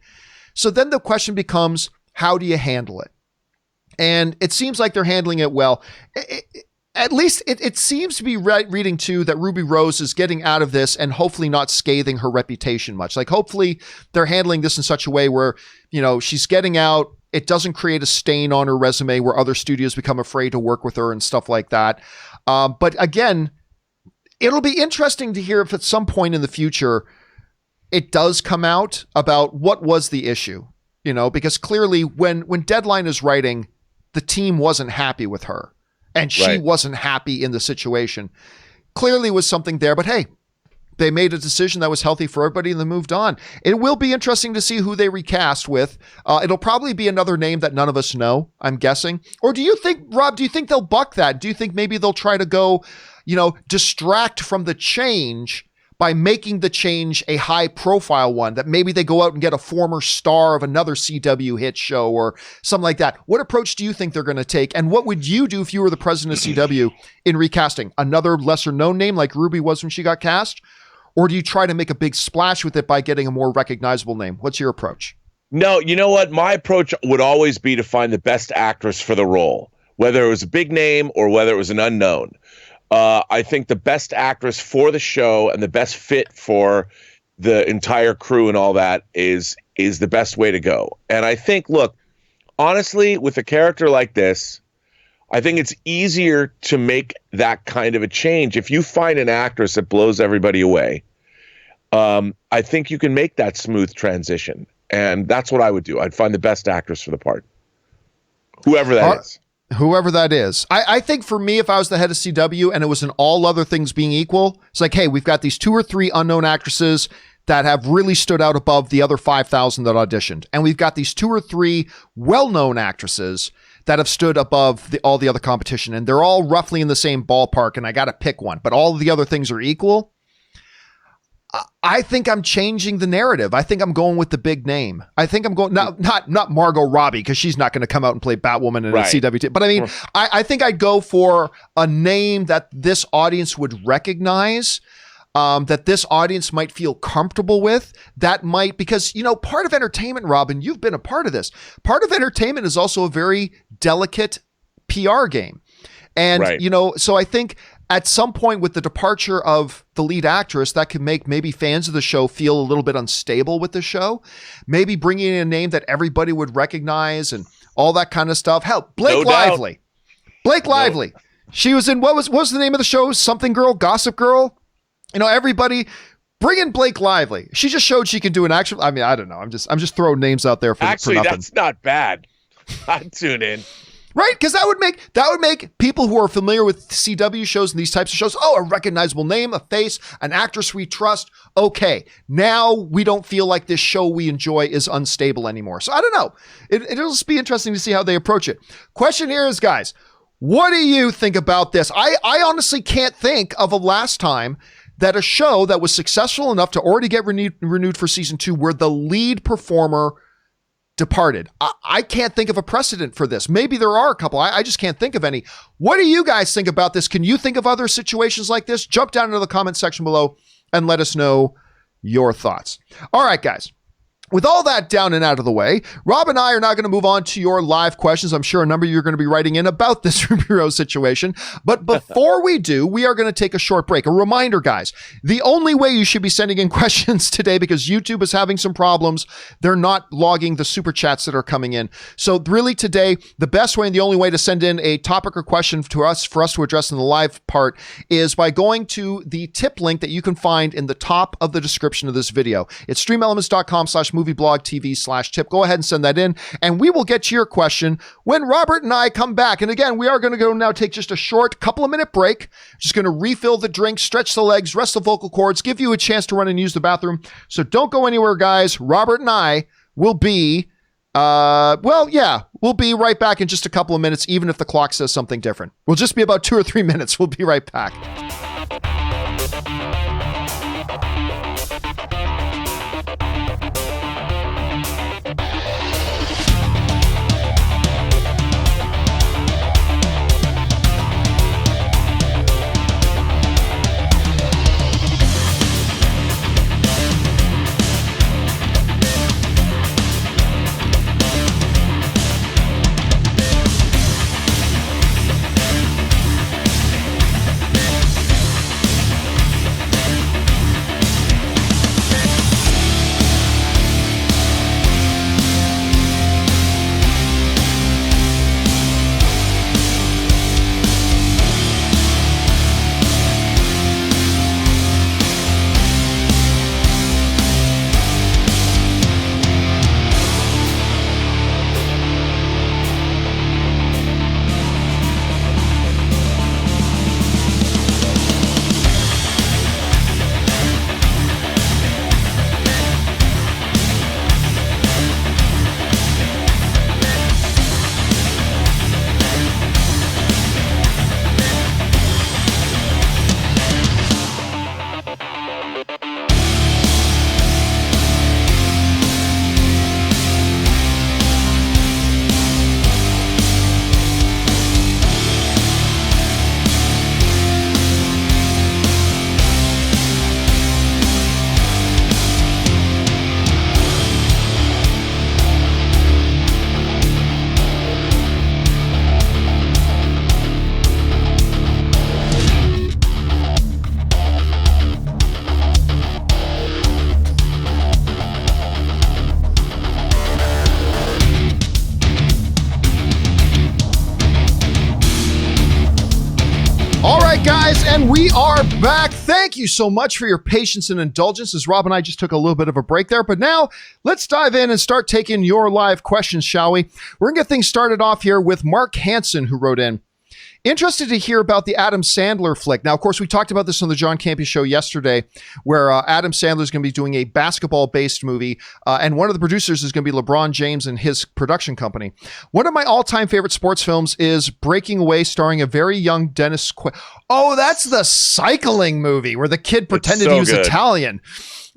So then the question becomes, how do you handle it? And it seems like they're handling it well. At least it seems to be reading too that Ruby Rose is getting out of this and hopefully not scathing her reputation much. Like, hopefully they're handling this in such a way where, she's getting out. It doesn't create a stain on her resume where other studios become afraid to work with her and stuff like that. But again, it'll be interesting to hear if at some point in the future it does come out about what was the issue. Because clearly when Deadline is writing, the team wasn't happy with her and she wasn't happy in the situation. Clearly was something there, but hey, they made a decision that was healthy for everybody and they moved on. It will be interesting to see who they recast with. It'll probably be another name that none of us know, I'm guessing. Or do you think, Rob, they'll buck that? Do you think maybe they'll try to go, distract from the change by making the change a high profile one, that maybe they go out and get a former star of another CW hit show or something like that? What approach do you think they're going to take? And what would you do if you were the president of CW in recasting? Another lesser known name like Ruby was when she got cast? Or do you try to make a big splash with it by getting a more recognizable name? What's your approach? No, you know what? My approach would always be to find the best actress for the role, whether it was a big name or whether it was an unknown. I think the best actress for the show and the best fit for the entire crew and all that is the best way to go. And I think, look, honestly, with a character like this, I think it's easier to make that kind of a change. If you find an actress that blows everybody away, I think you can make that smooth transition. And that's what I would do. I'd find the best actress for the part, whoever that is. Whoever that is. I think for me, if I was the head of CW and it was an all other things being equal, it's like, hey, we've got these 2 or 3 unknown actresses that have really stood out above the other 5,000 that auditioned. And we've got these 2 or 3 well-known actresses that have stood above all the other competition. And they're all roughly in the same ballpark. And I got to pick one, but all of the other things are equal. I think I'm changing the narrative. I think I'm going with the big name. I think I'm going not Margot Robbie, because she's not going to come out and play Batwoman in a CW. But I mean, I think I'd go for a name that this audience would recognize, that this audience might feel comfortable with. That might, because part of entertainment, Robin, you've been a part of this. Part of entertainment is also a very delicate PR game, and so I think at some point with the departure of the lead actress, that could make maybe fans of the show feel a little bit unstable with the show. Maybe bringing in a name that everybody would recognize and all that kind of stuff. Hell, Blake Lively. Blake Lively. She was in, what was the name of the show? Something Girl, Gossip Girl. Everybody bring in Blake Lively. She just showed she can do an actual, I mean, I don't know. I'm just throwing names out there for nothing. That's not bad. I'd tune in. Right? Because that would make people who are familiar with CW shows and these types of shows, a recognizable name, a face, an actress we trust. Okay, now we don't feel like this show we enjoy is unstable anymore. So I don't know. It'll just be interesting to see how they approach it. Question here is, guys, what do you think about this? I honestly can't think of a last time that a show that was successful enough to already get renewed for season 2 where the lead performer departed. I can't think of a precedent for this. Maybe there are a couple. I just can't think of any. What do you guys think about this? Can you think of other situations like this? Jump down into the comment section below and let us know your thoughts. All right, guys. with all that down and out of the way, Rob and I are now going to move on to your live questions. I'm sure a number of you are going to be writing in about this superhero situation. But before we do, we are going to take a short break. A reminder, guys, the only way you should be sending in questions today, because YouTube is having some problems, they're not logging the super chats that are coming in. So really today, the best way and the only way to send in a topic or question to us, for us to address in the live part, is by going to the tip link that you can find in the top of the description of this video. It's streamelements.com/movieblogtv/tip. Go ahead and send that in, and we will get to your question when Robert and I come back. And again, we are going to go now take just a short couple of minute break. Just going to refill the drink, stretch the legs, rest the vocal cords, give you a chance to run and use the bathroom. So don't go anywhere, guys. Robert and I will be, we'll be right back in just a couple of minutes, even if the clock says something different. We'll just be about 2 or 3 minutes. We'll be right back. Guys, and we are back. Thank you so much for your patience and indulgence as Rob and I just took a little bit of a break there. But now let's dive in and start taking your live questions, shall we? We're going to get things started off here with Mark Hansen, who wrote in. Interested to hear about the Adam Sandler flick. Now, of course, we talked about this on the John Campea Show yesterday, where Adam Sandler is going to be doing a basketball-based movie, and one of the producers is going to be LeBron James and his production company. One of my all-time favorite sports films is Breaking Away, starring a very young Dennis Quaid. Oh, that's the cycling movie where the kid pretended he was Italian.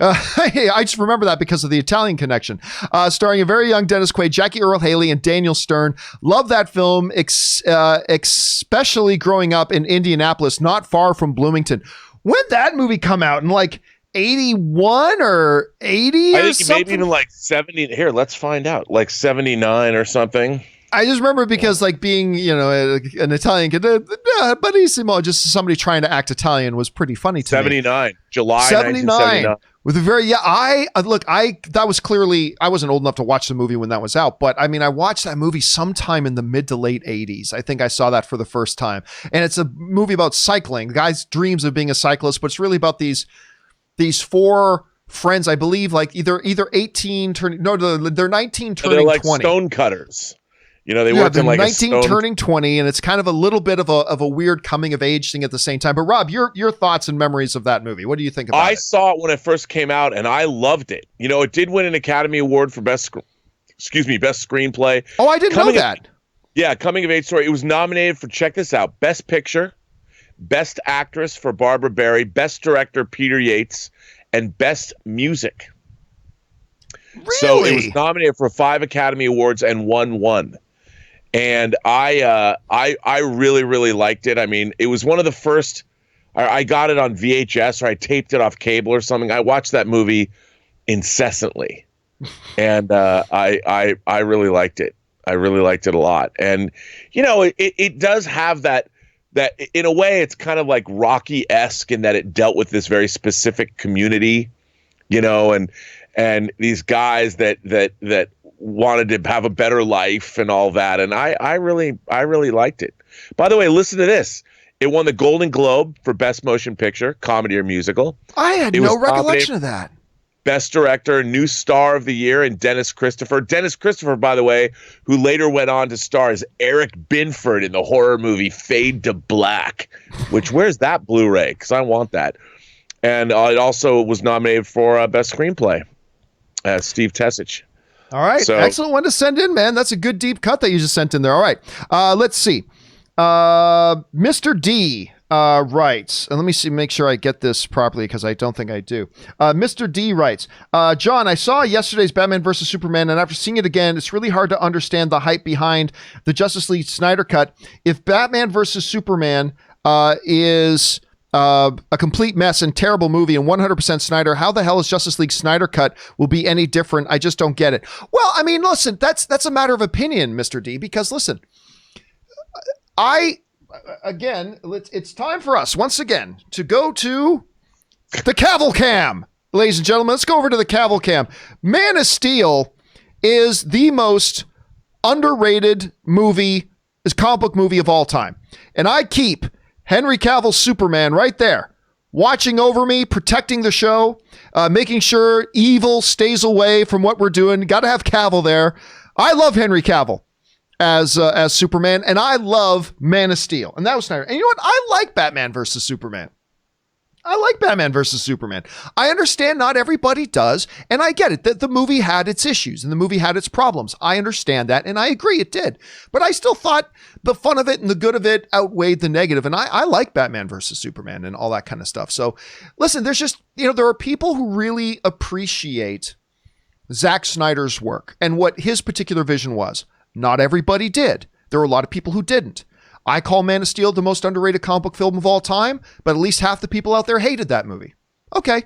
I just remember that because of the Italian connection. Starring a very young Dennis Quaid, Jackie Earle Haley, and Daniel Stern. Love that film, especially growing up in Indianapolis, not far from Bloomington. When did that movie come out? In like 81 or 80 or I think something? maybe even like 70. Here, let's find out. Like 79 or something. I just remember because like being, an Italian kid, Benissimo, just somebody trying to act Italian was pretty funny to 79, me. July 79. 1979. With a very, that was clearly, I wasn't old enough to watch the movie when that was out, but I mean, I watched that movie sometime in the mid to late 80s. I think I saw that for the first time. And it's a movie about cycling. The guy's dreams of being a cyclist, but it's really about these four friends, I believe, like either 18 turning, no, they're 19 turning 20. They're like stone cutters. They worked in like 19 turning 20, and it's kind of a little bit of a weird coming of age thing at the same time. But Rob, your thoughts and memories of that movie. What do you think about it? I saw it when it first came out, and I loved it. It did win an Academy Award for best screenplay. Oh, I didn't know that. Coming of age story. It was nominated for, check this out, Best Picture, Best Actress for Barbara Barry, Best Director Peter Yates, and Best Music. Really? So it was nominated for 5 Academy Awards and won 1. And I really, really liked it. I mean, it was one of the first. I got it on VHS, or I taped it off cable or something. I watched that movie incessantly. and I really liked it. I really liked it a lot. And it does have that in a way it's kind of like Rocky-esque in that it dealt with this very specific community, and these guys that wanted to have a better life and all that. And I really liked it. By the way, listen to this. It won the Golden Globe for Best Motion Picture, Comedy or Musical. I had no recollection of that. Best Director, New Star of the Year, and Dennis Christopher. Dennis Christopher, by the way, who later went on to star as Eric Binford in the horror movie Fade to Black, which, where's that Blu-ray? Because I want that. And it also was nominated for Best Screenplay, Steve Tesich. All right. So, excellent one to send in, man. That's a good deep cut that you just sent in there. All right. Let's see. Mr. D writes, and let me make sure I get this properly because I don't think I do. Mr. D writes, John, I saw yesterday's Batman vs. Superman, and after seeing it again, it's really hard to understand the hype behind the Justice League Snyder Cut. If Batman vs. Superman is a complete mess and terrible movie and 100% Snyder, how the hell is Justice League Snyder Cut will be any different? I just don't get it. Well, I mean, listen, that's a matter of opinion, Mr. D, because listen, it's time for us once again to go to the Cavalcam, ladies and gentlemen. Let's go over to the Cavalcam. Man of Steel is the most underrated comic book movie of all time. And I keep Henry Cavill's Superman right there, watching over me, protecting the show, making sure evil stays away from what we're doing. Got to have Cavill there. I love Henry Cavill as Superman, and I love Man of Steel, and that was Snyder. And you know what? I like Batman versus Superman. I understand not everybody does, and I get it that the movie had its issues and the movie had its problems. I understand that, and I agree it did. But I still thought the fun of it and the good of it outweighed the negative, and I like Batman versus Superman and all that kind of stuff. So listen, there's just, there are people who really appreciate Zack Snyder's work and what his particular vision was. Not everybody did. There were a lot of people who didn't. I call Man of Steel the most underrated comic book film of all time, but at least half the people out there hated that movie. Okay.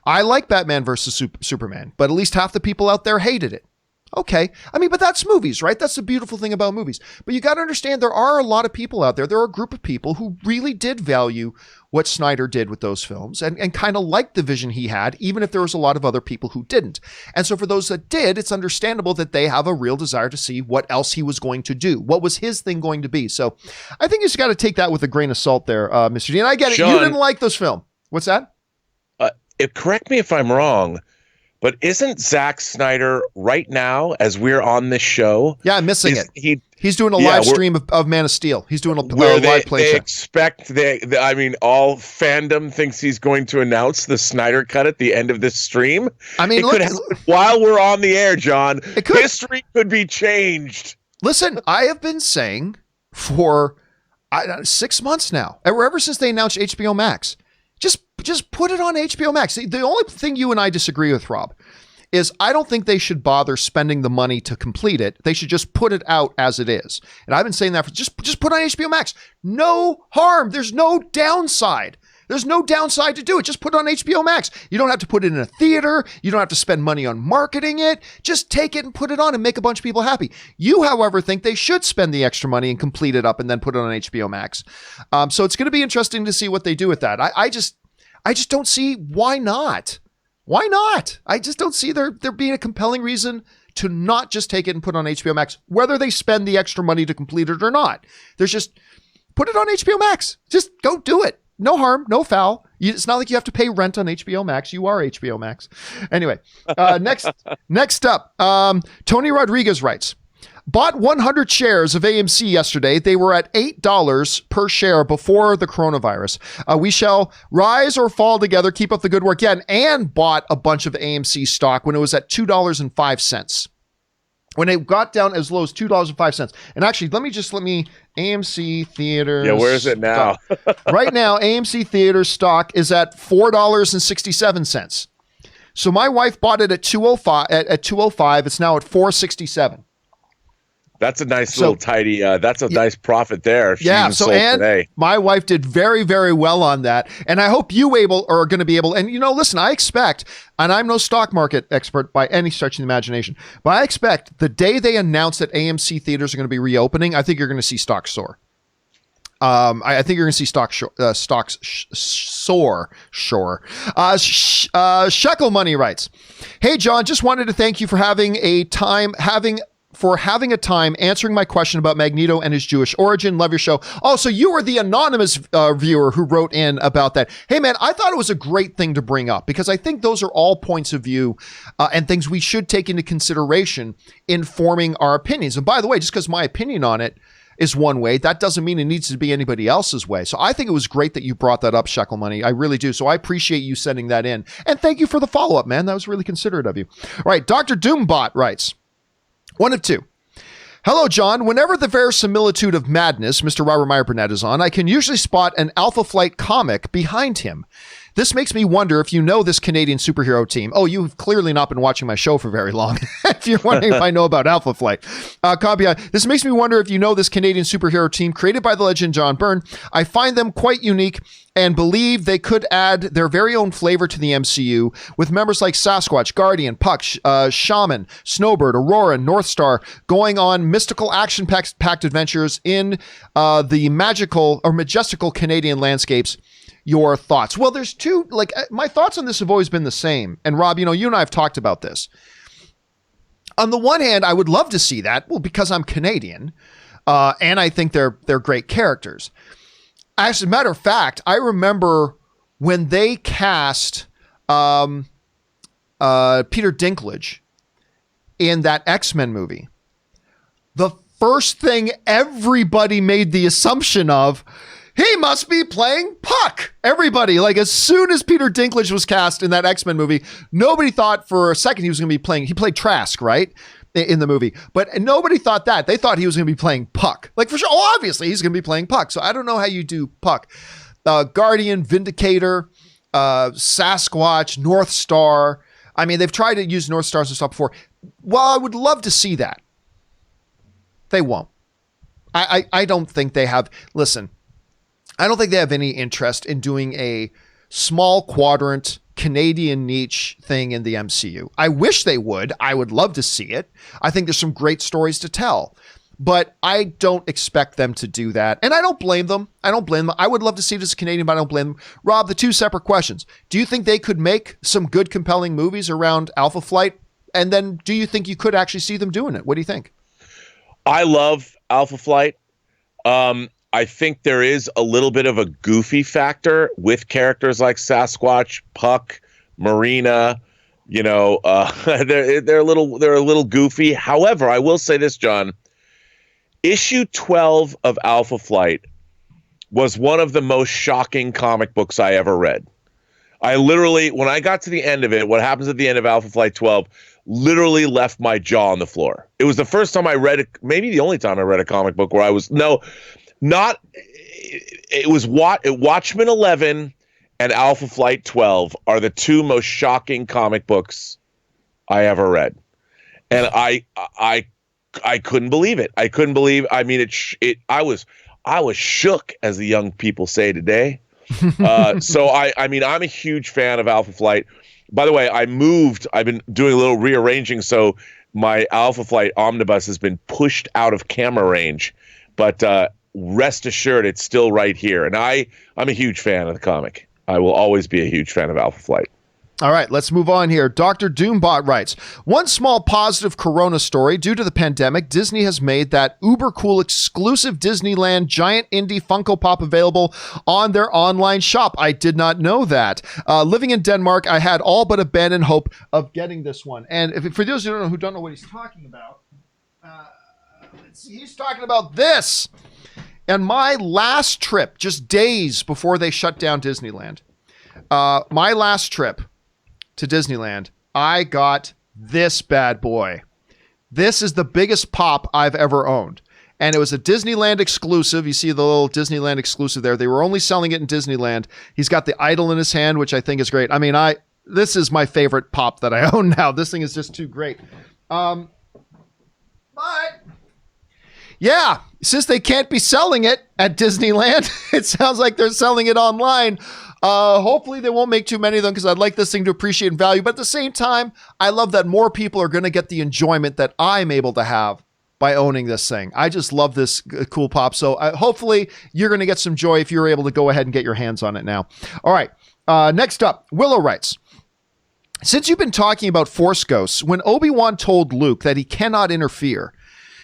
I like Batman versus Superman, but at least half the people out there hated it. Okay. I mean, but that's movies, right? That's the beautiful thing about movies. But you got to understand there are a lot of people out there. There are a group of people who really did value what Snyder did with those films and kind of liked the vision he had, even if there was a lot of other people who didn't. And so for those that did, it's understandable that they have a real desire to see what else he was going to do. What was his thing going to be? So I think you just got to take that with a grain of salt there, Mr. D. And I get it. You didn't like those films. What's that? Correct me if I'm wrong, but isn't Zack Snyder right now, as we're on this show? Yeah, I'm missing it. He's doing a live stream of Man of Steel. He's doing a live play show. All fandom thinks he's going to announce the Snyder Cut at the end of this stream. I mean, could happen while we're on the air, John. History could be changed. Listen, I have been saying for 6 months now, ever since they announced HBO Max, just put it on HBO Max. The only thing you and I disagree with, Rob, is I don't think they should bother spending the money to complete it. They should just put it out as it is. And I've been saying that for just put on HBO Max. No harm. There's no downside. There's no downside to do it. Just put it on HBO Max. You don't have to put it in a theater. You don't have to spend money on marketing it. Just take it and put it on and make a bunch of people happy. You, however, think they should spend the extra money and complete it up and then put it on HBO Max. So it's going to be interesting to see what they do with that. I just don't see why not. Why not? I just don't see there being a compelling reason to not just take it and put it on HBO Max, whether they spend the extra money to complete it or not. There's just put it on HBO Max. Just go do it. No harm, no foul. It's not like you have to pay rent on HBO Max. You are HBO Max. Anyway, next up, Tony Rodriguez writes, bought 100 shares of AMC yesterday. They were at $8 per share before the coronavirus. We shall rise or fall together. Keep up the good work. Yeah, and bought a bunch of AMC stock when it was at $2.05. When it got down as low as $2.05. And actually, let me AMC Theaters. Yeah, where is it now? Right now, AMC Theaters stock is at $4.67. So my wife bought it at $2.05. At $2.05. It's now at $4.67. That's a nice little tidy. That's a nice profit there. She even sold today. My wife did very, very well on that. And I hope you are going to be able, and listen, I expect, and I'm no stock market expert by any stretch of the imagination, but I expect the day they announce that AMC theaters are going to be reopening, I think you're going to see stocks soar. I think you're going to see stocks soar. Sure. Shekel Money writes, "Hey John, just wanted to thank you for having a time answering my question about Magneto and his Jewish origin. Love your show." Oh, so you were the anonymous viewer who wrote in about that. Hey man, I thought it was a great thing to bring up because I think those are all points of view and things we should take into consideration in forming our opinions. And by the way, just because my opinion on it is one way, that doesn't mean it needs to be anybody else's way. So I think it was great that you brought that up, Shekel Money. I really do. So I appreciate you sending that in. And thank you for the follow-up, man. That was really considerate of you. All right, Dr. Doombot writes, one of two. "Hello, John. Whenever the verisimilitude of madness, Mr. Robert Meyer Burnett, is on, I can usually spot an Alpha Flight comic behind him. This makes me wonder if you know this Canadian superhero team." Oh, you've clearly not been watching my show for very long. If you're wondering if I know about Alpha Flight. Campea, "This makes me wonder if you know this Canadian superhero team created by the legend John Byrne. I find them quite unique and believe they could add their very own flavor to the MCU with members like Sasquatch, Guardian, Puck, Shaman, Snowbird, Aurora, North Star going on mystical action-packed adventures in the magical or majestical Canadian landscapes. Your thoughts?" Well, there's two, my thoughts on this have always been the same. And Rob, you and I have talked about this. On the one hand, I would love to see that, well, because I'm Canadian, and I think they're great characters. As a matter of fact, I remember when they cast Peter Dinklage in that X-Men movie, the first thing everybody made the assumption of, he must be playing Puck. Everybody, as soon as Peter Dinklage was cast in that X-Men movie, nobody thought for a second he was going to be playing, he played Trask, right? In the movie. But nobody thought that. They thought he was going to be playing Puck. For sure, obviously he's going to be playing Puck. So I don't know how you do Puck. Guardian, Vindicator, Sasquatch, North Star. I mean, they've tried to use North Stars and stuff before. Well, I would love to see that. They won't. I don't think they have. Listen, I don't think they have any interest in doing a small quadrant Canadian niche thing in the MCU. I wish they would. I would love to see it. I think there's some great stories to tell, but I don't expect them to do that. And I don't blame them. I would love to see it as a Canadian, but I don't blame them. Rob, the two separate questions. Do you think they could make some good, compelling movies around Alpha Flight? And then do you think you could actually see them doing it? What do you think? I love Alpha Flight. I think there is a little bit of a goofy factor with characters like Sasquatch, Puck, Marina. They're a little goofy. However, I will say this, John. Issue 12 of Alpha Flight was one of the most shocking comic books I ever read. I literally, when I got to the end of it, what happens at the end of Alpha Flight 12 literally left my jaw on the floor. It was the first time I read it, maybe the only time I read a comic book where I was, it was Watchmen 11 and Alpha Flight 12 are the two most shocking comic books I ever read. And I couldn't believe it. I couldn't believe, I mean, I was shook, as the young people say today. So I'm a huge fan of Alpha Flight. By the way, I've been doing a little rearranging. So my Alpha Flight omnibus has been pushed out of camera range, but, rest assured, it's still right here. And I'm a huge fan of the comic. I will always be a huge fan of Alpha Flight. All right, let's move on here. Dr. Doombot writes, "One small positive Corona story. Due to the pandemic, Disney has made that uber cool exclusive Disneyland giant indie Funko Pop available on their online shop. I did not know that. Living in Denmark, I had all but abandoned hope of getting this one." And for those who don't know what he's talking about, he's talking about this. And my last trip, just days before they shut down Disneyland, my last trip to Disneyland, I got this bad boy. This is the biggest pop I've ever owned. And it was a Disneyland exclusive. You see the little Disneyland exclusive there. They were only selling it in Disneyland. He's got the idol in his hand, which I think is great. I mean, this is my favorite pop that I own now. This thing is just too great. But Yeah, since they can't be selling it at Disneyland, it sounds like they're selling it online. Hopefully they won't make too many of them because I'd like this thing to appreciate in value. But at the same time, I love that more people are going to get the enjoyment that I'm able to have by owning this thing. I just love this cool pop. So hopefully you're going to get some joy if you're able to go ahead and get your hands on it now. All right. Next up, Willow writes, since you've been talking about Force ghosts, when Obi-Wan told Luke that he cannot interfere,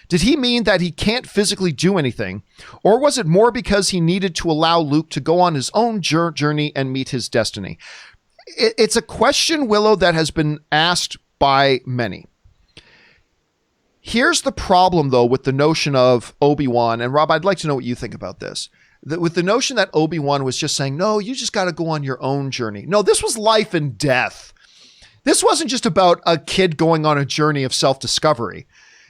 did he mean that he can't physically do anything? Or was it more because he needed to allow Luke to go on his own journey and meet his destiny? It's a question, Willow, that has been asked by many. Here's the problem, though, with the notion of Obi-Wan. And Rob, I'd like to know what you think about this. With the notion that Obi-Wan was just saying, no, you just got to go on your own journey. No, this was life and death. This wasn't just about a kid going on a journey of self-discovery.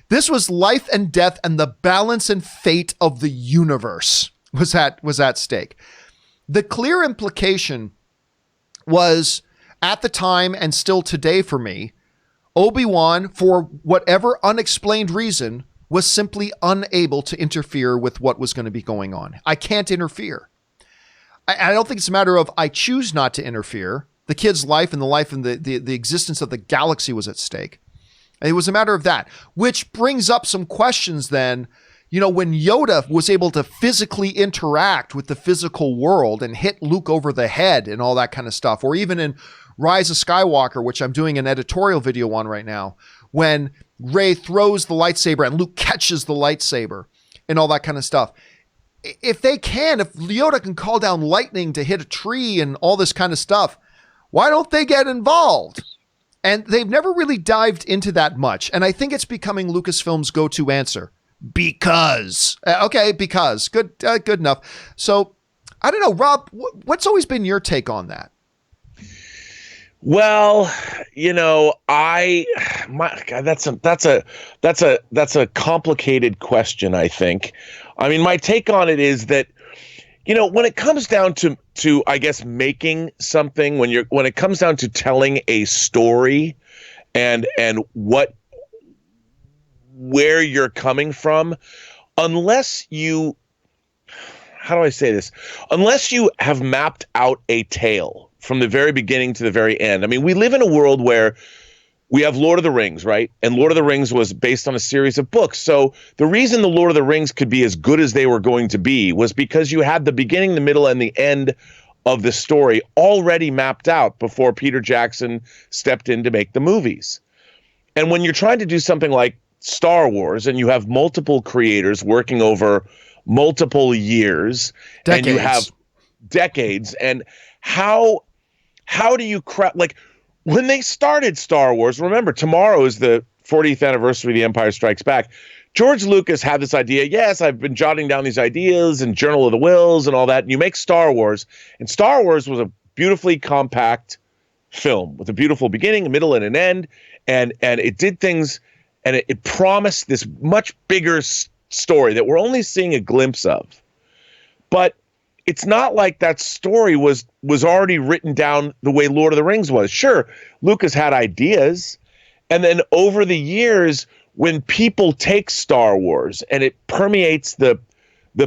This was life and death, and the balance and fate of the universe was at stake. The clear implication was, at the time and still today for me, Obi-Wan, for whatever unexplained reason, was simply unable to interfere with what was going to be going on. I can't interfere. I don't think it's a matter of I choose not to interfere. The kid's life and the life and the existence of the galaxy was at stake. It was a matter of that, which brings up some questions then. You know, when Yoda was able to physically interact with the physical world and hit Luke over the head and all that kind of stuff, or even in Rise of Skywalker, which I'm doing an editorial video on right now, when Rey throws the lightsaber and Luke catches the lightsaber and all that kind of stuff. If Yoda can call down lightning to hit a tree and all this kind of stuff, why don't they get involved? And they've never really dived into that much. And I think it's becoming Lucasfilm's go-to answer. Because. Okay, because. Good enough. So, I don't know, Rob, what's always been your take on that? Well, you know, that's a complicated question, I think. I mean, my take on it is that, you know, when it comes down to I guess making something, when it comes down to telling a story and where you're coming from, unless you have mapped out a tale from the very beginning to the very end. I mean, we live in a world where we have Lord of the Rings, right? And Lord of the Rings was based on a series of books. So the reason the Lord of the Rings could be as good as they were going to be was because you had the beginning, the middle, and the end of the story already mapped out before Peter Jackson stepped in to make the movies. And when you're trying to do something like Star Wars and you have multiple creators working over multiple years, decades. And you have decades, and how do you like when they started Star Wars? Remember, tomorrow is the 40th anniversary of The Empire Strikes Back. George Lucas had this idea. Yes, I've been jotting down these ideas and Journal of the Wills and all that. And you make Star Wars, and Star Wars was a beautifully compact film with a beautiful beginning, a middle, and an end. And it did things, and it promised this much bigger story that we're only seeing a glimpse of. But it's not like that story was already written down the way Lord of the Rings was. Sure, Lucas had ideas, and then over the years, when people take Star Wars and it permeates the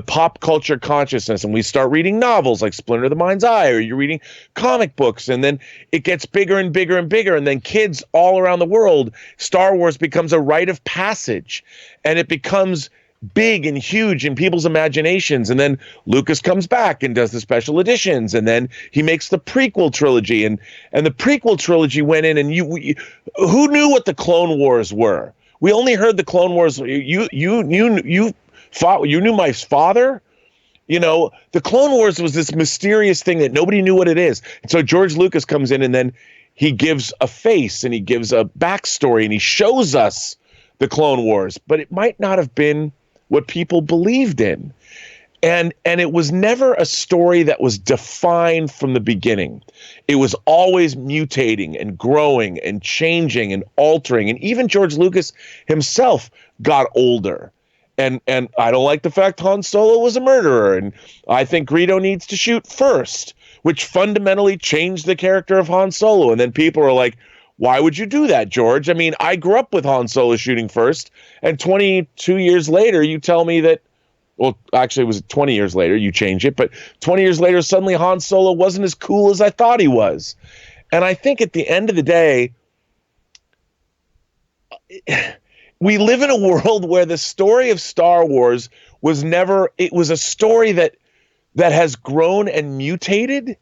pop culture consciousness, and we start reading novels like Splinter of the Mind's Eye, or you're reading comic books, and then it gets bigger and bigger and bigger, and then kids all around the world, Star Wars becomes a rite of passage, and it becomes big and huge in people's imaginations. And then Lucas comes back and does the special editions, and then he makes the prequel trilogy, and the prequel trilogy went in, and who knew what the Clone Wars were? We only heard the Clone Wars. You knew my father. You know, the Clone Wars was this mysterious thing that nobody knew what it is. And so George Lucas comes in, and then he gives a face and he gives a backstory and he shows us the Clone Wars, but it might not have been what people believed in. And it was never a story that was defined from the beginning. It was always mutating and growing and changing and altering. And even George Lucas himself got older. And I don't like the fact Han Solo was a murderer. And I think Greedo needs to shoot first, which fundamentally changed the character of Han Solo. And then people are like, Why would you do that, George? I mean, I grew up with Han Solo shooting first, and 22 years later, you tell me that, well, actually, it was 20 years later, you change it, but 20 years later, suddenly Han Solo wasn't as cool as I thought he was. And I think at the end of the day, we live in a world where the story of Star Wars was never, it was a story that has grown and mutated.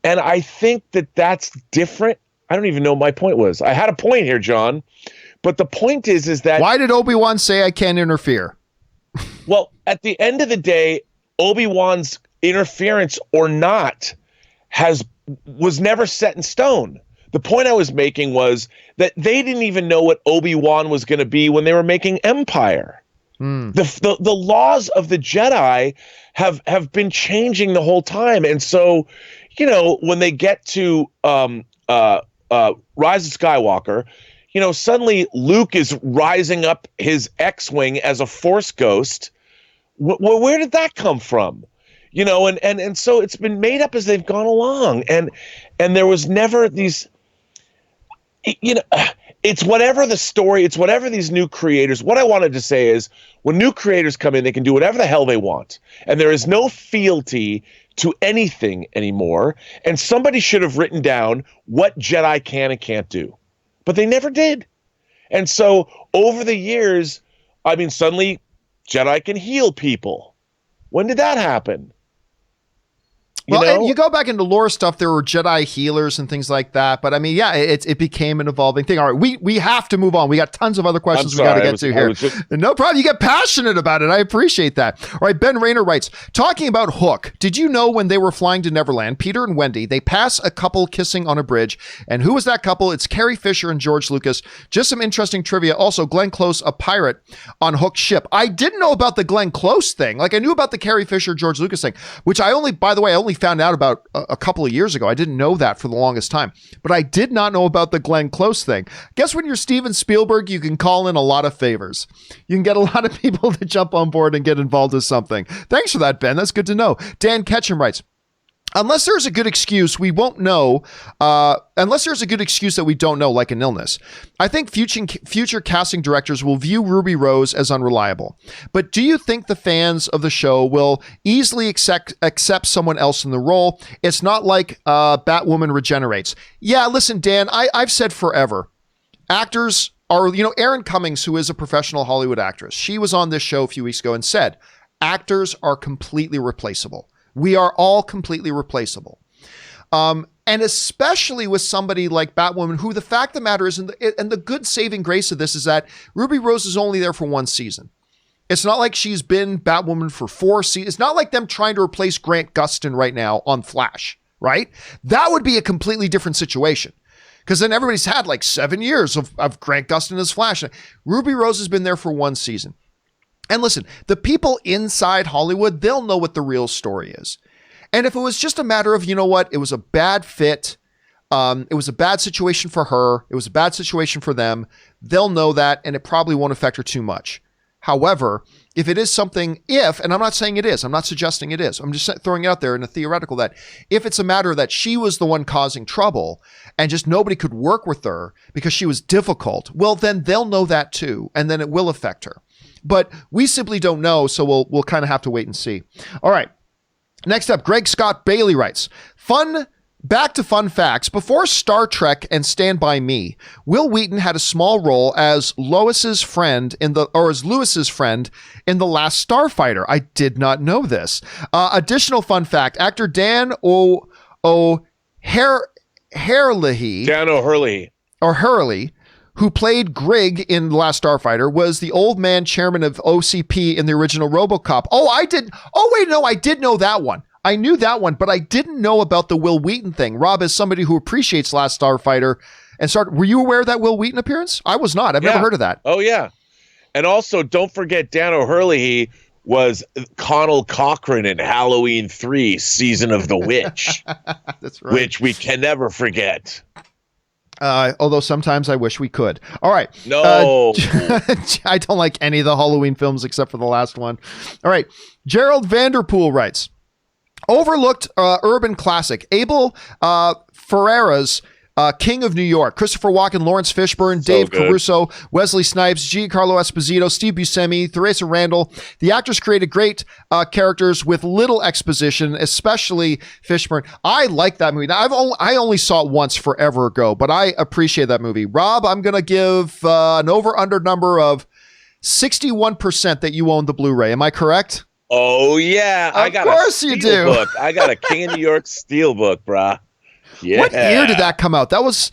And I think that that's different. I don't even know what my point was. I had a point here, John, but the point is that... Why did Obi-Wan say I can't interfere? Well, at the end of the day, Obi-Wan's interference or not was never set in stone. The point I was making was that they didn't even know what Obi-Wan was going to be when they were making Empire. The laws of the Jedi have been changing the whole time. And so, you know, when they get to Rise of Skywalker, you know, suddenly Luke is rising up his X-Wing as a Force ghost. Where did that come from? You know, and so it's been made up as they've gone along. And there was never these, you know, it's whatever the story, it's whatever these new creators. What I wanted to say is when new creators come in, they can do whatever the hell they want. And there is no fealty to anything anymore. And somebody should have written down what Jedi can and can't do. But they never did. And so over the years, I mean, suddenly Jedi can heal people. When did that happen? And you go back into lore stuff, there were Jedi healers and things like that. But I mean, yeah, it became an evolving thing. All right, we have to move on. We got tons of other questions we got to get to here. No problem. You get passionate about it. I appreciate that. All right, Ben Rayner writes, talking about Hook, did you know when they were flying to Neverland, Peter and Wendy, they pass a couple kissing on a bridge. And who was that couple? It's Carrie Fisher and George Lucas. Just some interesting trivia. Also, Glenn Close, a pirate on Hook's ship. I didn't know about the Glenn Close thing. Like I knew about the Carrie Fisher, George Lucas thing, which I only found out about a couple of years ago. I didn't know that for the longest time, but I did not know about the Glenn Close thing. Guess when you're Steven Spielberg, you can call in a lot of favors. You can get a lot of people to jump on board and get involved with something. Thanks for that, Ben. That's good to know. Dan Ketchum writes, unless there's a good excuse, we won't know. Unless there's a good excuse that we don't know, like an illness. I think future casting directors will view Ruby Rose as unreliable. But do you think the fans of the show will easily accept someone else in the role? It's not like Batwoman regenerates. Yeah, listen, Dan, I've said forever, actors are, you know, Erin Cummings, who is a professional Hollywood actress, she was on this show a few weeks ago and said, actors are completely replaceable. We are all completely replaceable. And especially with somebody like Batwoman, who the fact of the matter is, and the good saving grace of this is that Ruby Rose is only there for one season. It's not like she's been Batwoman for 4 seasons. It's not like them trying to replace Grant Gustin right now on Flash, right? That would be a completely different situation. Because then everybody's had like 7 years of Grant Gustin as Flash. Ruby Rose has been there for 1 season. And listen, the people inside Hollywood, they'll know what the real story is. And if it was just a matter of, you know what, it was a bad fit, it was a bad situation for her, it was a bad situation for them, they'll know that, and it probably won't affect her too much. However, if it is something, and I'm not saying it is, I'm not suggesting it is, I'm just throwing it out there in a theoretical that if it's a matter that she was the one causing trouble and just nobody could work with her because she was difficult, well, then they'll know that too, and then it will affect her. But we simply don't know, so we'll kind of have to wait and see. All right. Next up, Greg Scott Bailey writes, back to fun facts. Before Star Trek and Stand By Me, Will Wheaton had a small role as Lewis's friend in the Last Starfighter. I did not know this. Additional fun fact, actor Dan O'Herlihy, who played Grigg in The Last Starfighter, was the old man chairman of OCP in the original RoboCop. I did know that one. I knew that one, but I didn't know about the Will Wheaton thing. Rob, as somebody who appreciates Last Starfighter, were you aware of that Will Wheaton appearance? I was not. I've never heard of that. Oh, yeah. And also, don't forget, Dan O'Herlihy was Connell Cochran in Halloween 3, Season of the Witch. That's right. Which we can never forget. Although sometimes I wish we could. All right. No. I don't like any of the Halloween films except for the last one. All right. Gerald Vanderpool writes, overlooked urban classic. Abel Ferreira's King of New York, Christopher Walken, Lawrence Fishburne, So Dave good. Caruso, Wesley Snipes, Giancarlo Esposito, Steve Buscemi, Theresa Randall. The actors created great characters with little exposition, especially Fishburne. I like that movie. Now, I only saw it once forever ago, but I appreciate that movie. Rob, I'm going to give an over-under number of 61% that you own the Blu-ray. Am I correct? Oh yeah, I got course a you steel do. book. I got a King of New York steel book, brah. Yeah. What year did that come out? That was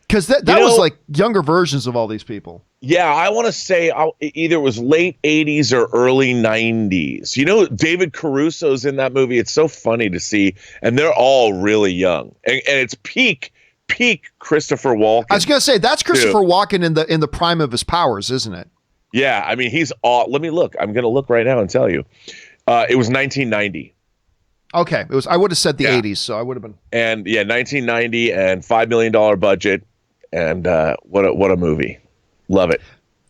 because that was like younger versions of all these people. Yeah, I want to say either it was late 80s or early 90s. You know, David Caruso's in that movie. It's so funny to see, and they're all really young, and it's peak Christopher Walken. I was gonna say that's Christopher Walken in the prime of his powers, isn't it? Yeah, I mean he's all. Let me look. I'm gonna look right now and tell you. It was 1990. Okay, it was. I would have said the 80s, so I would have been. And yeah, 1990 and $5 million budget, and what a movie. Love it.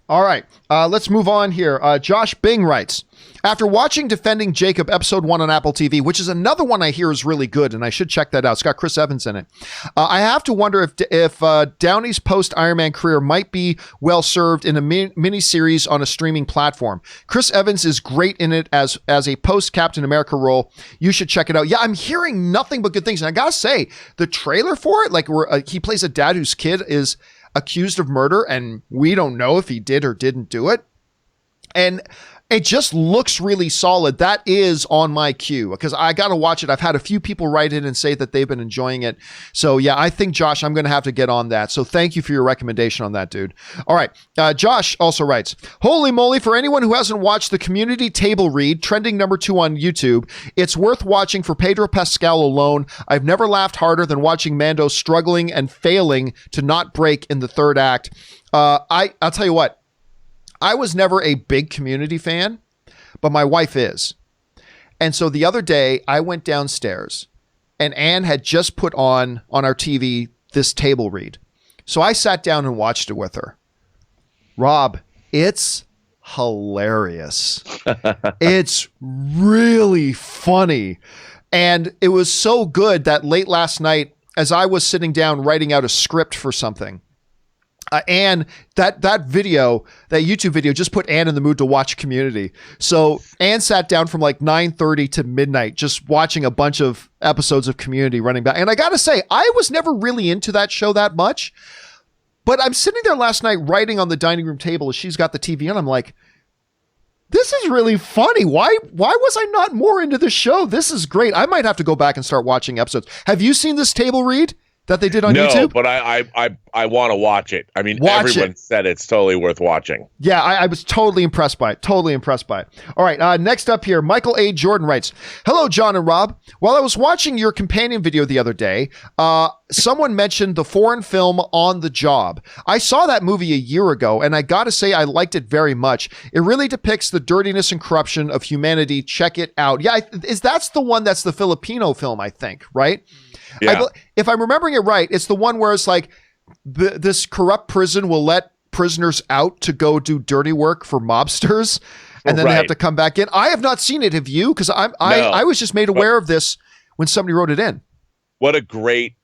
All right, let's move on here. Josh Bing writes, after watching Defending Jacob episode 1 on Apple TV, which is another one I hear is really good, and I should check that out. It's got Chris Evans in it. I have to wonder if Downey's post-Iron Man career might be well served in a mini-series on a streaming platform. Chris Evans is great in it as a post-Captain America role. You should check it out. Yeah, I'm hearing nothing but good things, and I gotta say, the trailer for it, like he plays a dad whose kid is accused of murder, and we don't know if he did or didn't do it. And it just looks really solid. That is on my queue because I got to watch it. I've had a few people write in and say that they've been enjoying it. So yeah, I think, Josh, I'm going to have to get on that. So thank you for your recommendation on that, dude. All right. Josh also writes, holy moly, for anyone who hasn't watched the Community Table Read, trending number 2 on YouTube, it's worth watching for Pedro Pascal alone. I've never laughed harder than watching Mando struggling and failing to not break in the third act. I'll tell you what. I was never a big Community fan, but my wife is. And so the other day I went downstairs and Anne had just put on our TV this table read. So I sat down and watched it with her. Rob, it's hilarious. It's really funny. And it was so good that late last night, as I was sitting down writing out a script for something, and that YouTube video just put Anne in the mood to watch Community. So Anne sat down from like 9:30 to midnight just watching a bunch of episodes of Community running back. And I got to say, I was never really into that show that much. But I'm sitting there last night writing on the dining room table as she's got the TV on. I'm like, this is really funny. Why was I not more into the show? This is great. I might have to go back and start watching episodes. Have you seen this table read that they did on YouTube? No, but I want to watch it. I mean, everyone said it's totally worth watching. Yeah, I was totally impressed by it. All right, next up here, Michael A. Jordan writes, hello, John and Rob. While I was watching your companion video the other day, someone mentioned the foreign film On the Job. I saw that movie a year ago, and I gotta say I liked it very much. It really depicts the dirtiness and corruption of humanity. Check it out. Yeah, that's the one that's the Filipino film, I think, right? Yeah. If I'm remembering it right, it's the one where it's like this corrupt prison will let prisoners out to go do dirty work for mobsters, and then they have to come back in. I have not seen it. Have you? Because I was just made aware of this when somebody wrote it in. What a great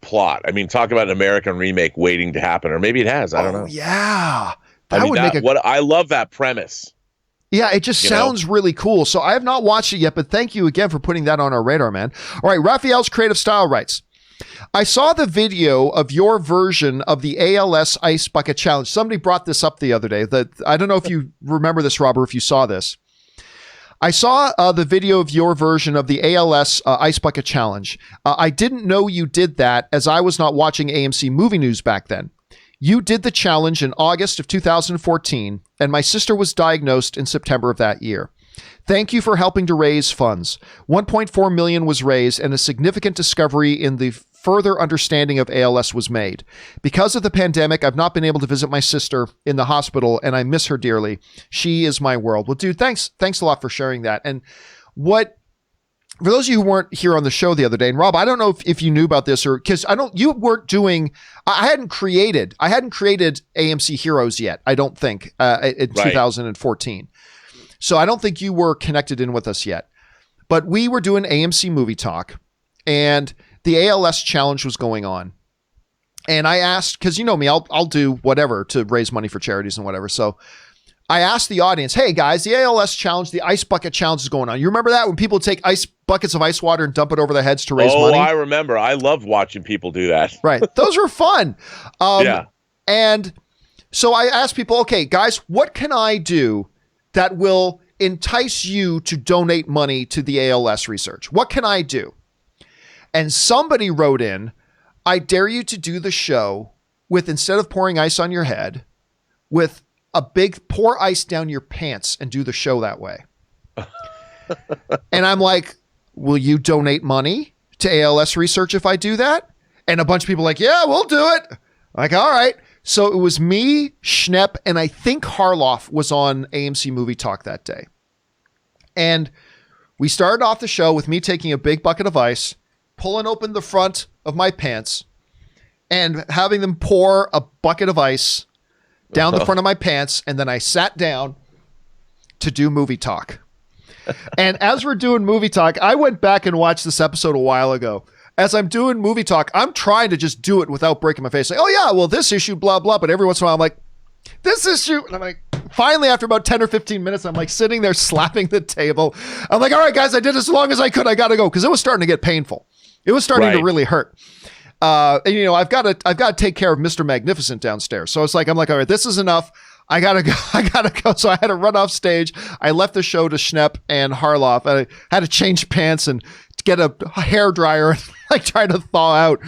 plot. I mean, talk about an American remake waiting to happen, or maybe it has. I don't know. Yeah, I love that premise. Yeah, it just sounds really cool. So I have not watched it yet, but thank you again for putting that on our radar, man. All right, Raphael's Creative Style writes, I saw the video of your version of the ALS Ice Bucket Challenge. Somebody brought this up the other day. I don't know if you remember this, Rob, or if you saw this. I saw the video of your version of the ALS Ice Bucket Challenge. I didn't know you did that as I was not watching AMC Movie News back then. You did the challenge in August of 2014, and my sister was diagnosed in September of that year. Thank you for helping to raise funds. $1.4 million was raised, and a significant discovery in the further understanding of ALS was made. Because of the pandemic, I've not been able to visit my sister in the hospital, and I miss her dearly. She is my world. Well, dude, thanks a lot for sharing that. And for those of you who weren't here on the show the other day, and Rob, I don't know if you knew about this, or because you weren't doing, I hadn't created AMC Heroes yet, I don't think, in 2014. So I don't think you were connected in with us yet, but we were doing AMC Movie Talk, and the ALS challenge was going on. And I asked, because you know me, I'll do whatever to raise money for charities and whatever. So I asked the audience, hey guys, the ALS challenge, the ice bucket challenge is going on. You remember that when people take buckets of ice water and dump it over their heads to raise money? Oh, I remember. I loved watching people do that. Right. Those were fun. Yeah. And so I asked people, okay, guys, what can I do that will entice you to donate money to the ALS research? What can I do? And somebody wrote in, I dare you to do the show with, instead of pouring ice on your head, with a big pour ice down your pants and do the show that way. And I'm like, will you donate money to ALS research if I do that? And a bunch of people are like, yeah, we'll do it. I'm like, all right. So it was me, Schnepp, and I think Harloff was on AMC Movie Talk that day. And we started off the show with me taking a big bucket of ice, pulling open the front of my pants, and having them pour a bucket of ice down the front of my pants. And then I sat down to do movie talk. And as we're doing movie talk, I went back and watched this episode a while ago. As I'm doing movie talk, I'm trying to just do it without breaking my face. Like, oh yeah, well this issue, blah, blah. But every once in a while I'm like, this issue. And I'm like, finally, after about 10 or 15 minutes, I'm like sitting there slapping the table. I'm like, all right, guys, I did as long as I could. I got to go. Cause it was starting to get painful. It was starting to really hurt. And you know, I've got to take care of Mr. Magnificent downstairs. So it's like, I'm like, all right, this is enough. I gotta go. So I had to run off stage. I left the show to Schnepp and Harloff. I had to change pants and get a hair dryer and like try to thaw out.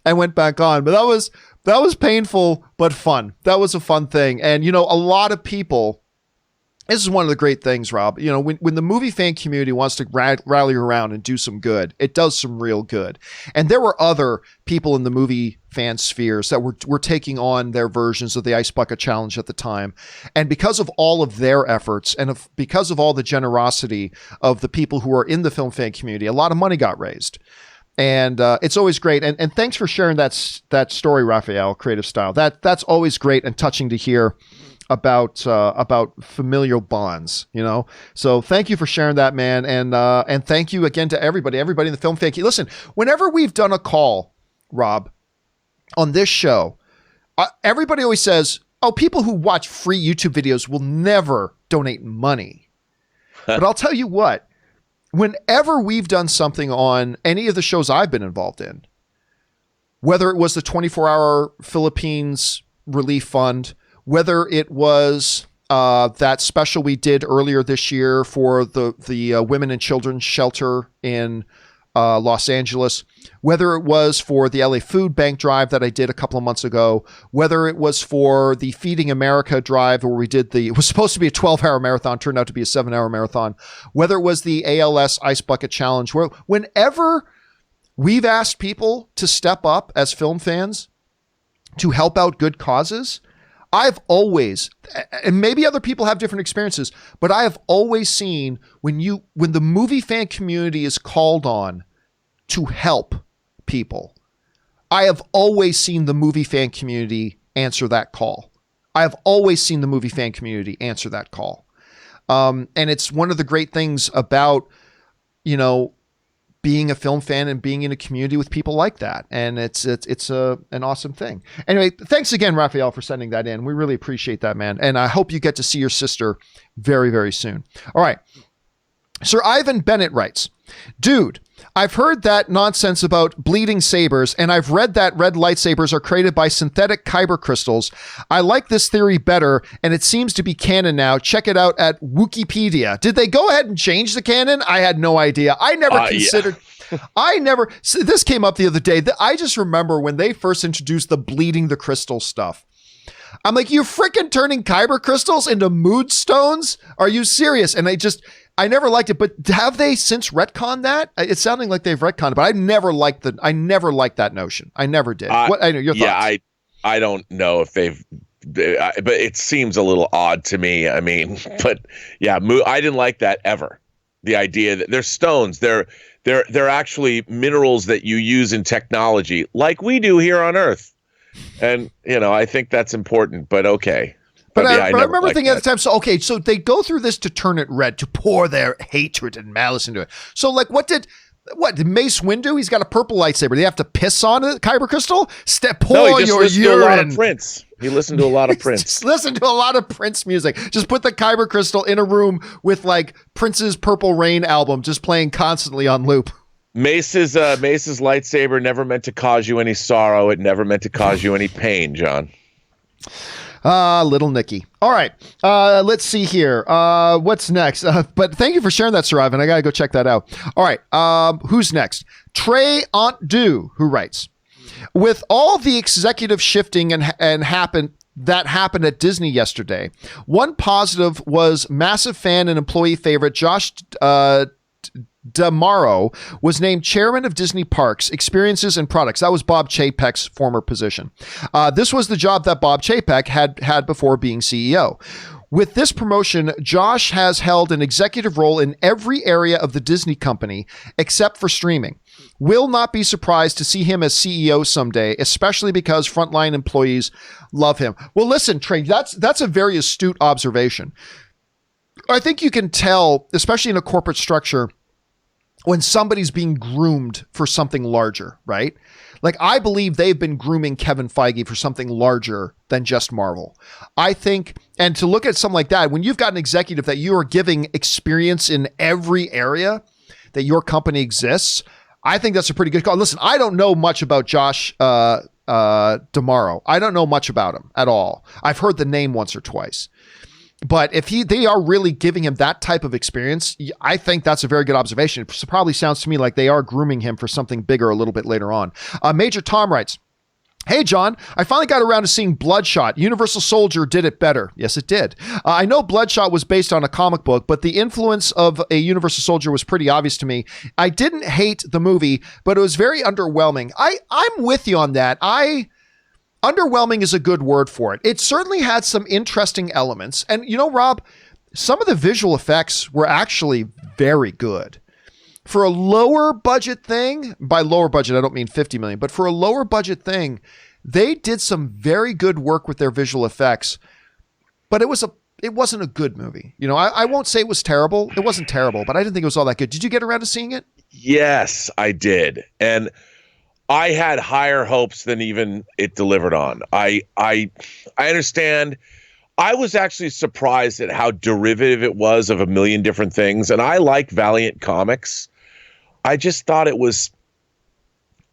I went back on, but that was painful, but fun. That was a fun thing. And you know, a lot of people, this is one of the great things, Rob. You know, when the movie fan community wants to rally around and do some good, it does some real good. And there were other people in the movie fan spheres that were taking on their versions of the Ice Bucket Challenge at the time. And because of all of their efforts and because of all the generosity of the people who are in the film fan community, a lot of money got raised. And it's always great. And thanks for sharing that story, Raphael, Creative Style. That's always great and touching to hear about familial bonds, you know? So thank you for sharing that, man. And thank you again to everybody in the film fan. Listen, whenever we've done a call, Rob, on this show, everybody always says, oh, people who watch free YouTube videos will never donate money. But I'll tell you what, whenever we've done something on any of the shows I've been involved in, whether it was the 24-hour Philippines Relief Fund, whether it was that special we did earlier this year for the Women and Children's Shelter in Los Angeles, whether it was for the LA Food Bank drive that I did a couple of months ago, whether it was for the Feeding America drive where it was supposed to be a 12-hour marathon, turned out to be a 7-hour marathon, whether it was the ALS Ice Bucket Challenge, whenever we've asked people to step up as film fans to help out good causes, I've always, and maybe other people have different experiences, but I have always seen when the movie fan community is called on to help people, I have always seen the movie fan community answer that call. I have always seen the movie fan community answer that call. And it's one of the great things about, you know, being a film fan and being in a community with people like that. And it's an awesome thing. Anyway, thanks again, Raphael, for sending that in. We really appreciate that, man. And I hope you get to see your sister very, very soon. All right. Sir Ivan Bennett writes, dude, I've heard that nonsense about bleeding sabers, and I've read that red lightsabers are created by synthetic kyber crystals. I like this theory better, and it seems to be canon now. Check it out at Wikipedia. Did they go ahead and change the canon? I had no idea. I never considered... Yeah. This came up the other day. I just remember when they first introduced the bleeding the crystal stuff. I'm like, you freaking turning kyber crystals into mood stones? Are you serious? And I never liked it, but have they since retconned that? It's sounding like they've retconned it, but I never liked that notion. I never did. Your thoughts? Yeah, I don't know if they've, but it seems a little odd to me. I mean, but yeah, I didn't like that ever. The idea that they're stones, they're actually minerals that you use in technology like we do here on Earth. And, you know, I think that's important, but okay. But I remember thinking at the time, so they go through this to turn it red, to pour their hatred and malice into it. So like, what did What did Mace Windu? He's got a purple lightsaber. They have to piss on it, kyber crystal. No, he just your listened urine. to a lot of Prince. He listened to a lot of Prince. Just listen to a lot of Prince music. Just put the kyber crystal in a room with like Prince's Purple Rain album, just playing constantly on loop. Mace's lightsaber never meant to cause you any sorrow. It never meant to cause you any pain, John. Little Nicky. All right. Let's see here. What's next? But thank you for sharing that, Sir Ivan. I got to go check that out. All right. Who's next? Trey Aunt Du, who writes, with all the executive shifting and happened at Disney yesterday, one positive was massive fan and employee favorite Josh D'Amaro was named chairman of Disney Parks, Experiences and Products. That was Bob Chapek's former position. This was the job that Bob Chapek had before being CEO. With this promotion, Josh has held an executive role in every area of the Disney company except for streaming. Will not be surprised to see him as CEO someday, especially because frontline employees love him. Well, listen, Trey, that's a very astute observation. I think you can tell, especially in a corporate structure, when somebody's being groomed for something larger, right? Like, I believe they've been grooming Kevin Feige for something larger than just Marvel. I think, and to look at something like that, when you've got an executive that you are giving experience in every area that your company exists, I think that's a pretty good call. Listen, I don't know much about Josh D'Amaro. I don't know much about him at all. I've heard the name once or twice. But if they are really giving him that type of experience, I think that's a very good observation. It probably sounds to me like they are grooming him for something bigger a little bit later on. Major Tom writes, hey, John, I finally got around to seeing Bloodshot. Universal Soldier did it better. Yes, it did. I know Bloodshot was based on a comic book, but the influence of a Universal Soldier was pretty obvious to me. I didn't hate the movie, but it was very underwhelming. I'm with you on that. Underwhelming is a good word for it. It certainly had some interesting elements. And you know, Rob, some of the visual effects were actually very good. For a lower budget thing, by lower budget, I don't mean 50 million, but for a lower budget thing, they did some very good work with their visual effects, but it wasn't a good movie. You know, I won't say it was terrible. It wasn't terrible, but I didn't think it was all that good. Did you get around to seeing it? Yes, I did. And I had higher hopes than even it delivered on. I understand. I was actually surprised at how derivative it was of a million different things. And I like Valiant Comics. I just thought it was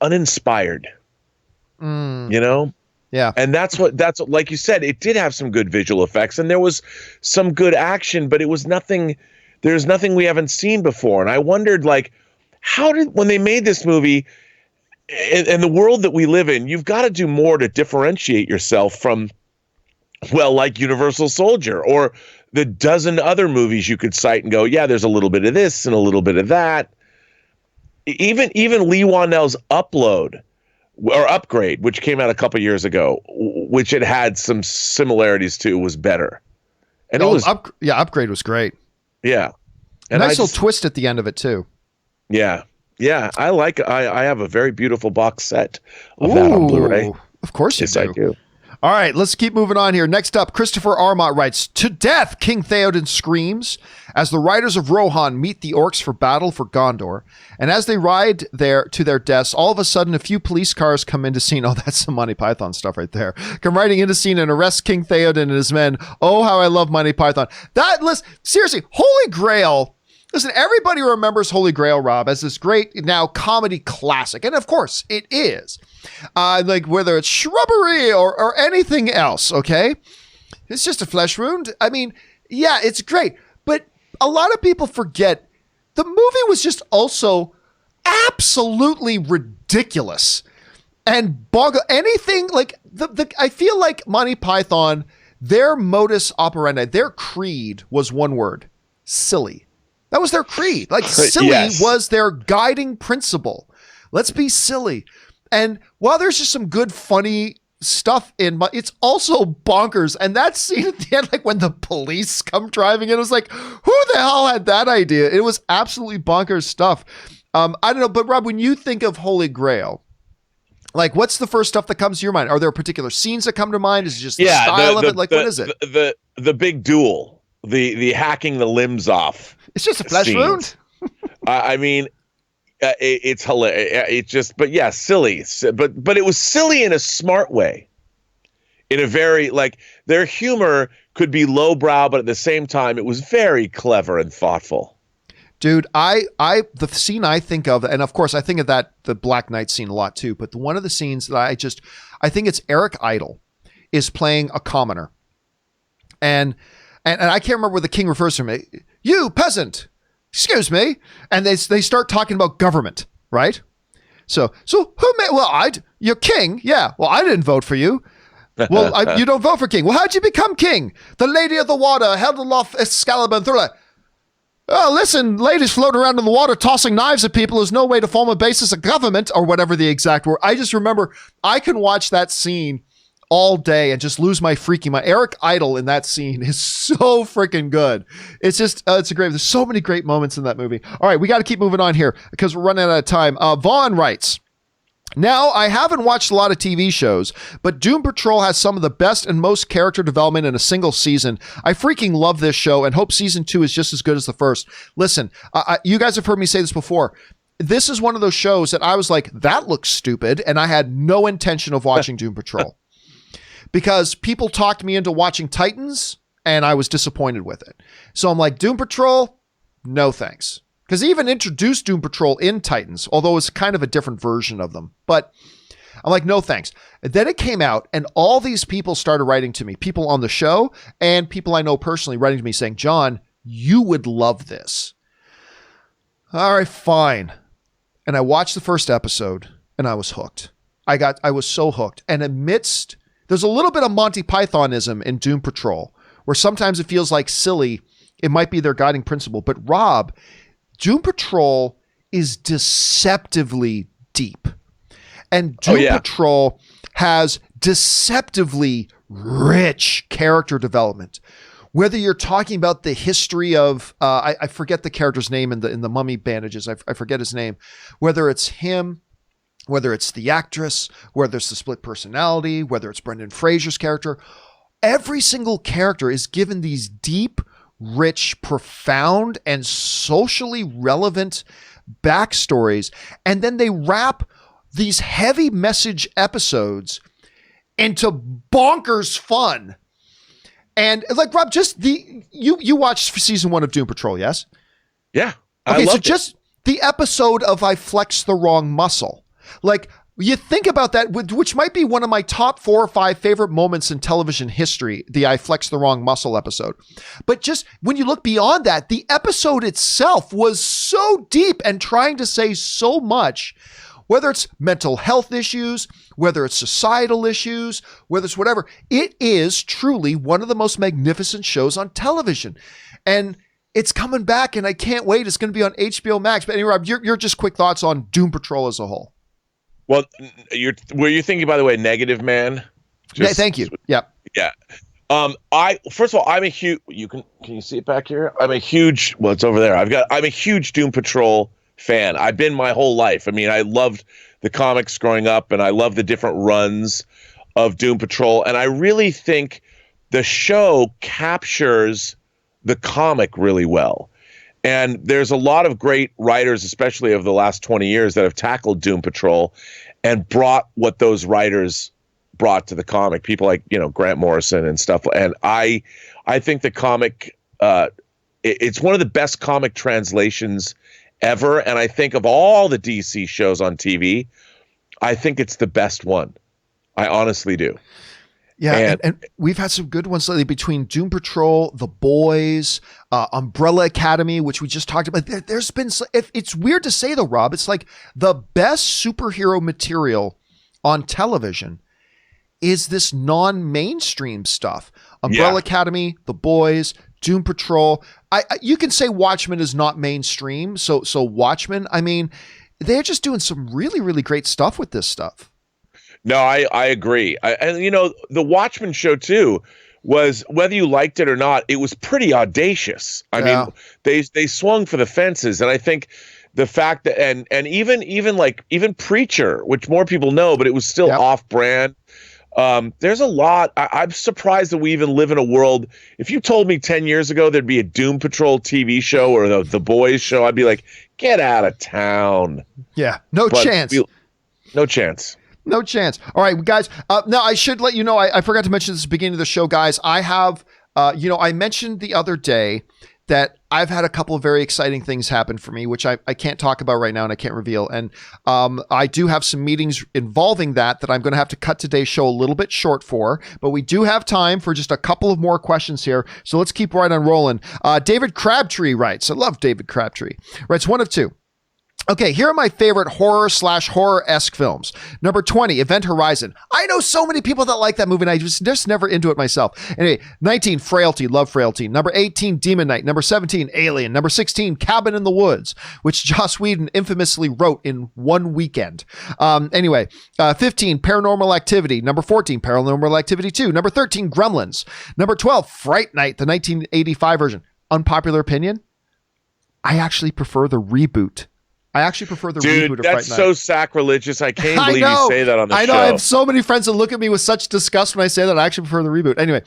uninspired, you know? Yeah. And that's what, like you said, it did have some good visual effects and there was some good action, but it was nothing, there's nothing we haven't seen before. And I wondered, like, when they made this movie, in the world that we live in, you've got to do more to differentiate yourself from, well, like Universal Soldier or the dozen other movies you could cite and go, yeah, there's a little bit of this and a little bit of that. Even Lee Whannell's Upgrade, which came out a couple years ago, which it had some similarities to, was better. And Upgrade was great. Yeah. And nice little twist at the end of it too. Yeah. Yeah, I have a very beautiful box set of that on Blu-ray. Of course you do. I do. All right, let's keep moving on here. Next up, Christopher Armott writes, to death, King Theoden screams as the riders of Rohan meet the orcs for battle for Gondor. And as they ride there to their deaths, all of a sudden, a few police cars come into scene. Oh, that's some Monty Python stuff right there. Come riding into scene and arrest King Theoden and his men. Oh, how I love Monty Python. Seriously, Holy Grail. Listen, everybody remembers Holy Grail, Rob, as this great now comedy classic. And of course, it is. Like whether it's Shrubbery or anything else, okay? It's just a flesh wound. I mean, yeah, it's great. But a lot of people forget the movie was just also absolutely ridiculous. And anything like I feel like Monty Python, their modus operandi, their creed was one word: silly. That was their creed. Like, silly was their guiding principle. Let's be silly. And while there's just some good, funny stuff it's also bonkers. And that scene at the end, like when the police come driving in, it was like, who the hell had that idea? It was absolutely bonkers stuff. I don't know, but Rob, when you think of Holy Grail, like, what's the first stuff that comes to your mind? Are there particular scenes that come to mind? Is it just the style of it? Like, what is it? The big duel, the hacking the limbs off. It's just a flesh wound. I mean, It's hilarious. It's just, but yeah, silly. But it was silly in a smart way. In a very, like, their humor could be lowbrow, but at the same time, it was very clever and thoughtful. Dude, the scene I think of, and of course I think of the Black Knight scene a lot too, but one of the scenes that I think it's Eric Idle is playing a commoner. And I can't remember what the king refers to me. You peasant, excuse me. And they start talking about government, right? So who made, well, you're king. Yeah. Well, I didn't vote for you. Well, you don't vote for king. Well, how'd you become king? The lady of the water held aloft Excalibur and threw it. Oh, listen, ladies floating around in the water tossing knives at people is no way to form a basis of government, or whatever the exact word. I just remember I can watch that scene all day and just lose my freaking mind. Eric Idle in that scene is so freaking good. It's just, there's so many great moments in that movie. All right, we got to keep moving on here because we're running out of time. Vaughn writes, now, I haven't watched a lot of TV shows, but Doom Patrol has some of the best and most character development in a single season. I freaking love this show and hope season 2 is just as good as the first. Listen, you guys have heard me say this before. This is one of those shows that I was like, that looks stupid, and I had no intention of watching Doom Patrol. Because people talked me into watching Titans, and I was disappointed with it. So I'm like, Doom Patrol? No thanks. Because they even introduced Doom Patrol in Titans, although it's kind of a different version of them. But I'm like, no thanks. And then it came out, and all these people started writing to me, people on the show and people I know personally writing to me saying, John, you would love this. All right, fine. And I watched the first episode, and I was hooked. I was so hooked. And there's a little bit of Monty Pythonism in Doom Patrol, where sometimes it feels like silly. It might be their guiding principle. But Rob, Doom Patrol is deceptively deep. And Doom Patrol has deceptively rich character development. Whether you're talking about the history of, I forget the character's name in the mummy bandages. I forget his name. Whether it's him, whether it's the actress, whether it's the split personality, whether it's Brendan Fraser's character, every single character is given these deep, rich, profound, and socially relevant backstories. And then they wrap these heavy message episodes into bonkers fun. And like, Rob, just you watched season 1 of Doom Patrol, yes? Yeah. Okay, so just the episode of I Flexed the Wrong Muscle. Like, you think about that, which might be one of my top 4 or 5 favorite moments in television history, the I Flexed the Wrong Muscle episode. But just when you look beyond that, the episode itself was so deep and trying to say so much, whether it's mental health issues, whether it's societal issues, whether it's whatever. It is truly one of the most magnificent shows on television. And it's coming back, and I can't wait. It's going to be on HBO Max. But anyway, Rob, your just quick thoughts on Doom Patrol as a whole. Well, were you thinking, by the way, Negative Man? Thank you. Yeah. Yeah. First of all, I'm a huge. Can you see it back here? Well, it's over there. I'm a huge Doom Patrol fan. I've been my whole life. I mean, I loved the comics growing up, and I love the different runs of Doom Patrol. And I really think the show captures the comic really well. And there's a lot of great writers, especially over the last 20 years, that have tackled Doom Patrol and brought what those writers brought to the comic. People like, Grant Morrison and stuff. And I think the comic, it's one of the best comic translations ever. And I think of all the DC shows on TV, I think it's the best one. I honestly do. Yeah, and we've had some good ones lately between Doom Patrol, The Boys, Umbrella Academy, which we just talked about. There's been, it's weird to say though, Rob, it's like the best superhero material on television is this non-mainstream stuff. Umbrella Academy, The Boys, Doom Patrol. You can say Watchmen is not mainstream, so Watchmen, I mean, they're just doing some really, really great stuff with this stuff. No, I agree. And the Watchmen show too was, whether you liked it or not, it was pretty audacious. I mean, they swung for the fences, and I think the fact that and even Preacher, which more people know, but it was still off brand. There's a lot. I'm surprised that we even live in a world. If you told me 10 years ago there'd be a Doom Patrol TV show or the Boys show, I'd be like, get out of town. Yeah, no chance. No chance. No chance. All right, guys. Now, I should let you know, I forgot to mention this at the beginning of the show, guys. I have, I mentioned the other day that I've had a couple of very exciting things happen for me, which I can't talk about right now and I can't reveal. And I do have some meetings involving that I'm going to have to cut today's show a little bit short for. But we do have time for just a couple of more questions here. So let's keep right on rolling. David Crabtree writes, I love David Crabtree, writes one of two. Okay, here are my favorite horror/horror-esque films. Number 20, Event Horizon. I know so many people that like that movie, and I just never into it myself. Anyway, 19, Frailty. Love Frailty. Number 18, Demon Knight. Number 17, Alien. Number 16, Cabin in the Woods, which Joss Whedon infamously wrote in one weekend. 15, Paranormal Activity. Number 14, Paranormal Activity 2. Number 13, Gremlins. Number 12, Fright Night, the 1985 version. Unpopular opinion? I actually prefer the reboot. Reboot of Fright Night. Dude, that's so sacrilegious. I can't believe you say that on the show. I know. I have so many friends that look at me with such disgust when I say that. I actually prefer the reboot. Anyway,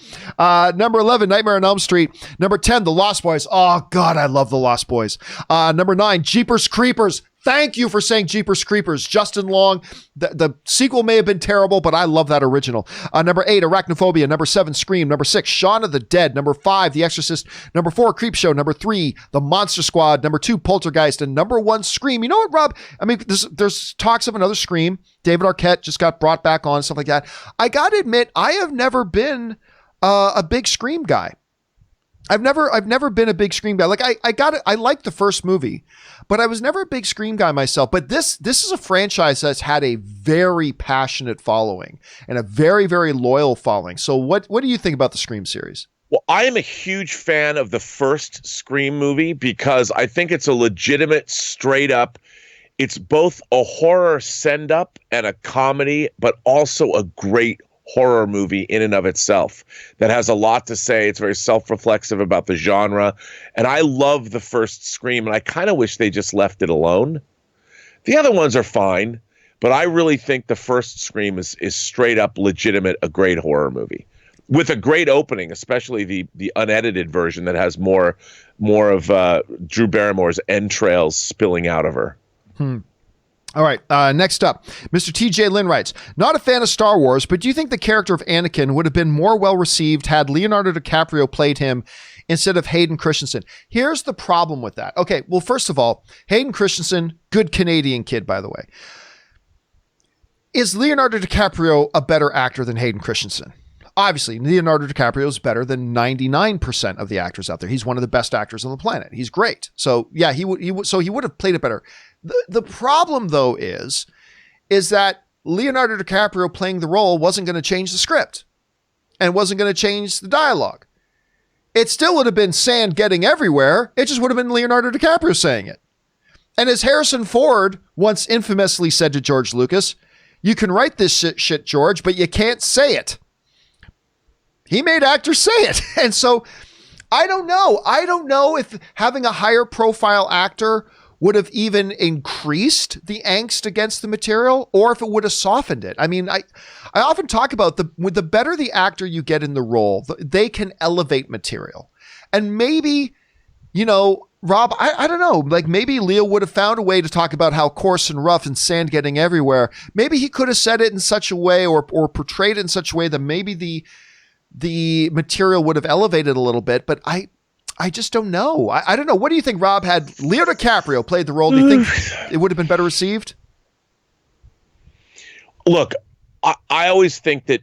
number 11, Nightmare on Elm Street. Number 10, The Lost Boys. Oh, God, I love The Lost Boys. Number 9, Jeepers Creepers. Thank you for saying Jeepers Creepers. Justin Long. The sequel may have been terrible, but I love that original. Number 8, Arachnophobia. Number 7, Scream. Number 6, Shaun of the Dead. Number 5, The Exorcist. Number 4, Creepshow. Number 3, The Monster Squad. Number 2, Poltergeist. And number 1, Scream. You know what, Rob? I mean, there's talks of another Scream. David Arquette just got brought back on, stuff like that. I got to admit, I have never been a big Scream guy. I've never been a big Scream guy. Like I liked the first movie, but I was never a big Scream guy myself. But this is a franchise that's had a very passionate following and a very, very loyal following. So what do you think about the Scream series? Well, I am a huge fan of the first Scream movie because I think it's a legitimate, straight up. It's both a horror send up and a comedy, but also a great horror movie in and of itself that has a lot to say. It's very self-reflexive about the genre. And I love the first Scream, and I kind of wish they just left it alone. The other ones are fine, but I really think the first Scream is straight up legitimate, a great horror movie. With a great opening, especially the unedited version that has more of Drew Barrymore's entrails spilling out of her. All right, next up, Mr. TJ Lynn writes, not a fan of Star Wars, but do you think the character of Anakin would have been more well-received had Leonardo DiCaprio played him instead of Hayden Christensen? Here's the problem with that. Okay, well, first of all, Hayden Christensen, good Canadian kid, by the way. Is Leonardo DiCaprio a better actor than Hayden Christensen? Obviously, Leonardo DiCaprio is better than 99% of the actors out there. He's one of the best actors on the planet. He's great. So yeah, he would have played it better. The problem though is that Leonardo DiCaprio playing the role wasn't going to change the script and wasn't going to change the dialogue. It still would have been sand getting everywhere. It just would have been Leonardo DiCaprio saying it. And as Harrison Ford once infamously said to George Lucas, you can write this shit, George, but you can't say it. He made actors say it. And so I don't know. I don't know if having a higher profile actor would have even increased the angst against the material or if it would have softened it. I mean, I often talk about the better the actor you get in the role, they can elevate material. And maybe, Rob, I don't know, like maybe Leo would have found a way to talk about how coarse and rough and sand getting everywhere. Maybe he could have said it in such a way or portrayed it in such a way that maybe the material would have elevated a little bit, but I just don't know. I don't know. What do you think, Rob? Had Leo DiCaprio played the role, do you think it would have been better received? Look, I always think that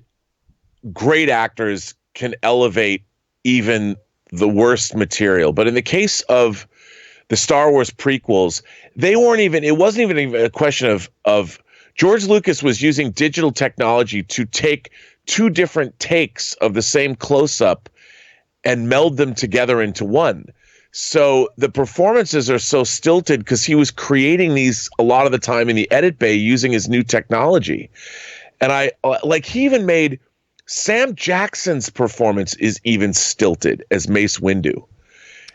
great actors can elevate even the worst material. But in the case of the Star Wars prequels, it wasn't even a question of George Lucas was using digital technology to take two different takes of the same close-up and meld them together into one. So the performances are so stilted because he was creating these a lot of the time in the edit bay using his new technology. And he even made Sam Jackson's performance is even stilted as Mace Windu.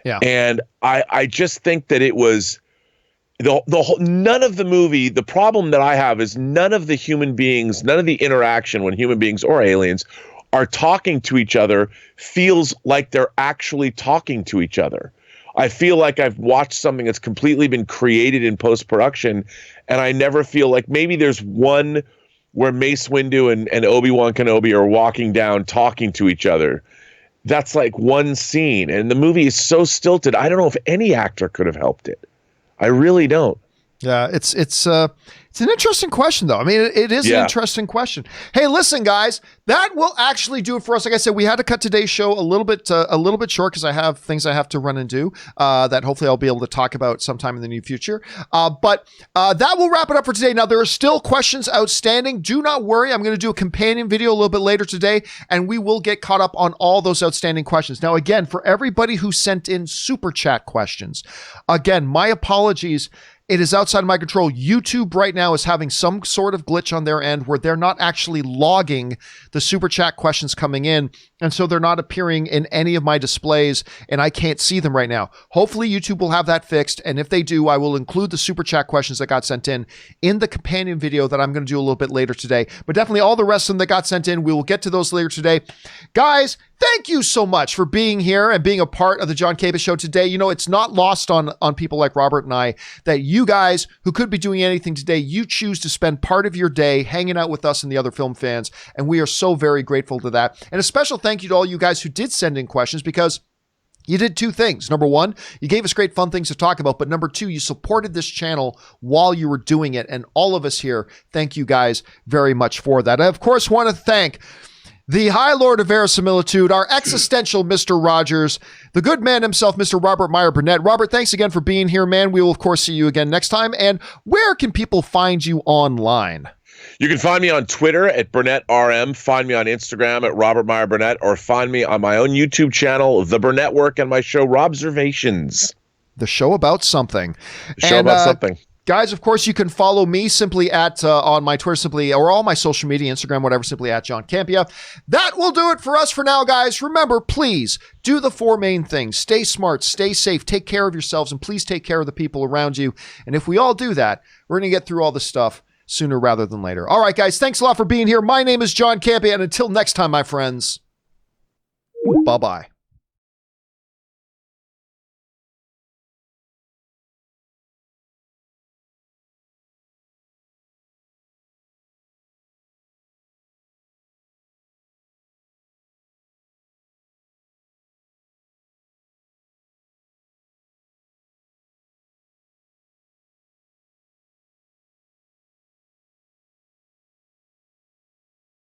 Yeah. And I just think that it was the whole, none of the movie, the problem that I have is none of the human beings, none of the interaction when human beings or aliens are talking to each other feels like they're actually talking to each other. I feel like I've watched something that's completely been created in post-production, and I never feel like, maybe there's one where Mace Windu and Obi-Wan Kenobi are walking down talking to each other. That's like one scene, and the movie is so stilted. I don't know if any actor could have helped it. I really don't. Yeah, it's an interesting question, though. I mean, it is an interesting question. Hey, listen, guys, that will actually do it for us. Like I said, we had to cut today's show a little bit short because I have things I have to run and do that hopefully I'll be able to talk about sometime in the near future. But that will wrap it up for today. Now, there are still questions outstanding. Do not worry. I'm going to do a companion video a little bit later today, and we will get caught up on all those outstanding questions. Now, again, for everybody who sent in super chat questions, again, my apologies. It is outside of my control. YouTube right now is having some sort of glitch on their end where they're not actually logging the super chat questions coming in. And so they're not appearing in any of my displays and I can't see them right now. Hopefully YouTube will have that fixed. And if they do, I will include the super chat questions that got sent in the companion video that I'm going to do a little bit later today. But definitely all the rest of them that got sent in, we will get to those later today. Guys, thank you so much for being here and being a part of the John Campea Show today. You know, it's not lost on people like Robert and I that you guys who could be doing anything today, you choose to spend part of your day hanging out with us and the other film fans. And we are so very grateful to that. And a special thank you to all you guys who did send in questions, because you did two things. Number one, you gave us great fun things to talk about. But number two, you supported this channel while you were doing it. And all of us here, thank you guys very much for that. I, of course, want to thank the High Lord of Verisimilitude, our existential Mr. Rogers, the good man himself, Mr. Robert Meyer Burnett. Robert, thanks again for being here, man. We will, of course, see you again next time. And where can people find you online? You can find me on Twitter at BurnettRM, find me on Instagram at Robert Meyer Burnett, or find me on my own YouTube channel, The Burnett Work, and my show, Robservations. The show about something. The show about something. Guys, of course, you can follow me simply at, on my Twitter, simply, or all my social media, Instagram, whatever, simply at John Campea. That will do it for us for now, guys. Remember, please do the four main things. Stay smart, stay safe, take care of yourselves, and please take care of the people around you. And if we all do that, we're going to get through all this stuff sooner rather than later. All right, guys, thanks a lot for being here. My name is John Campea, and until next time, my friends, bye-bye.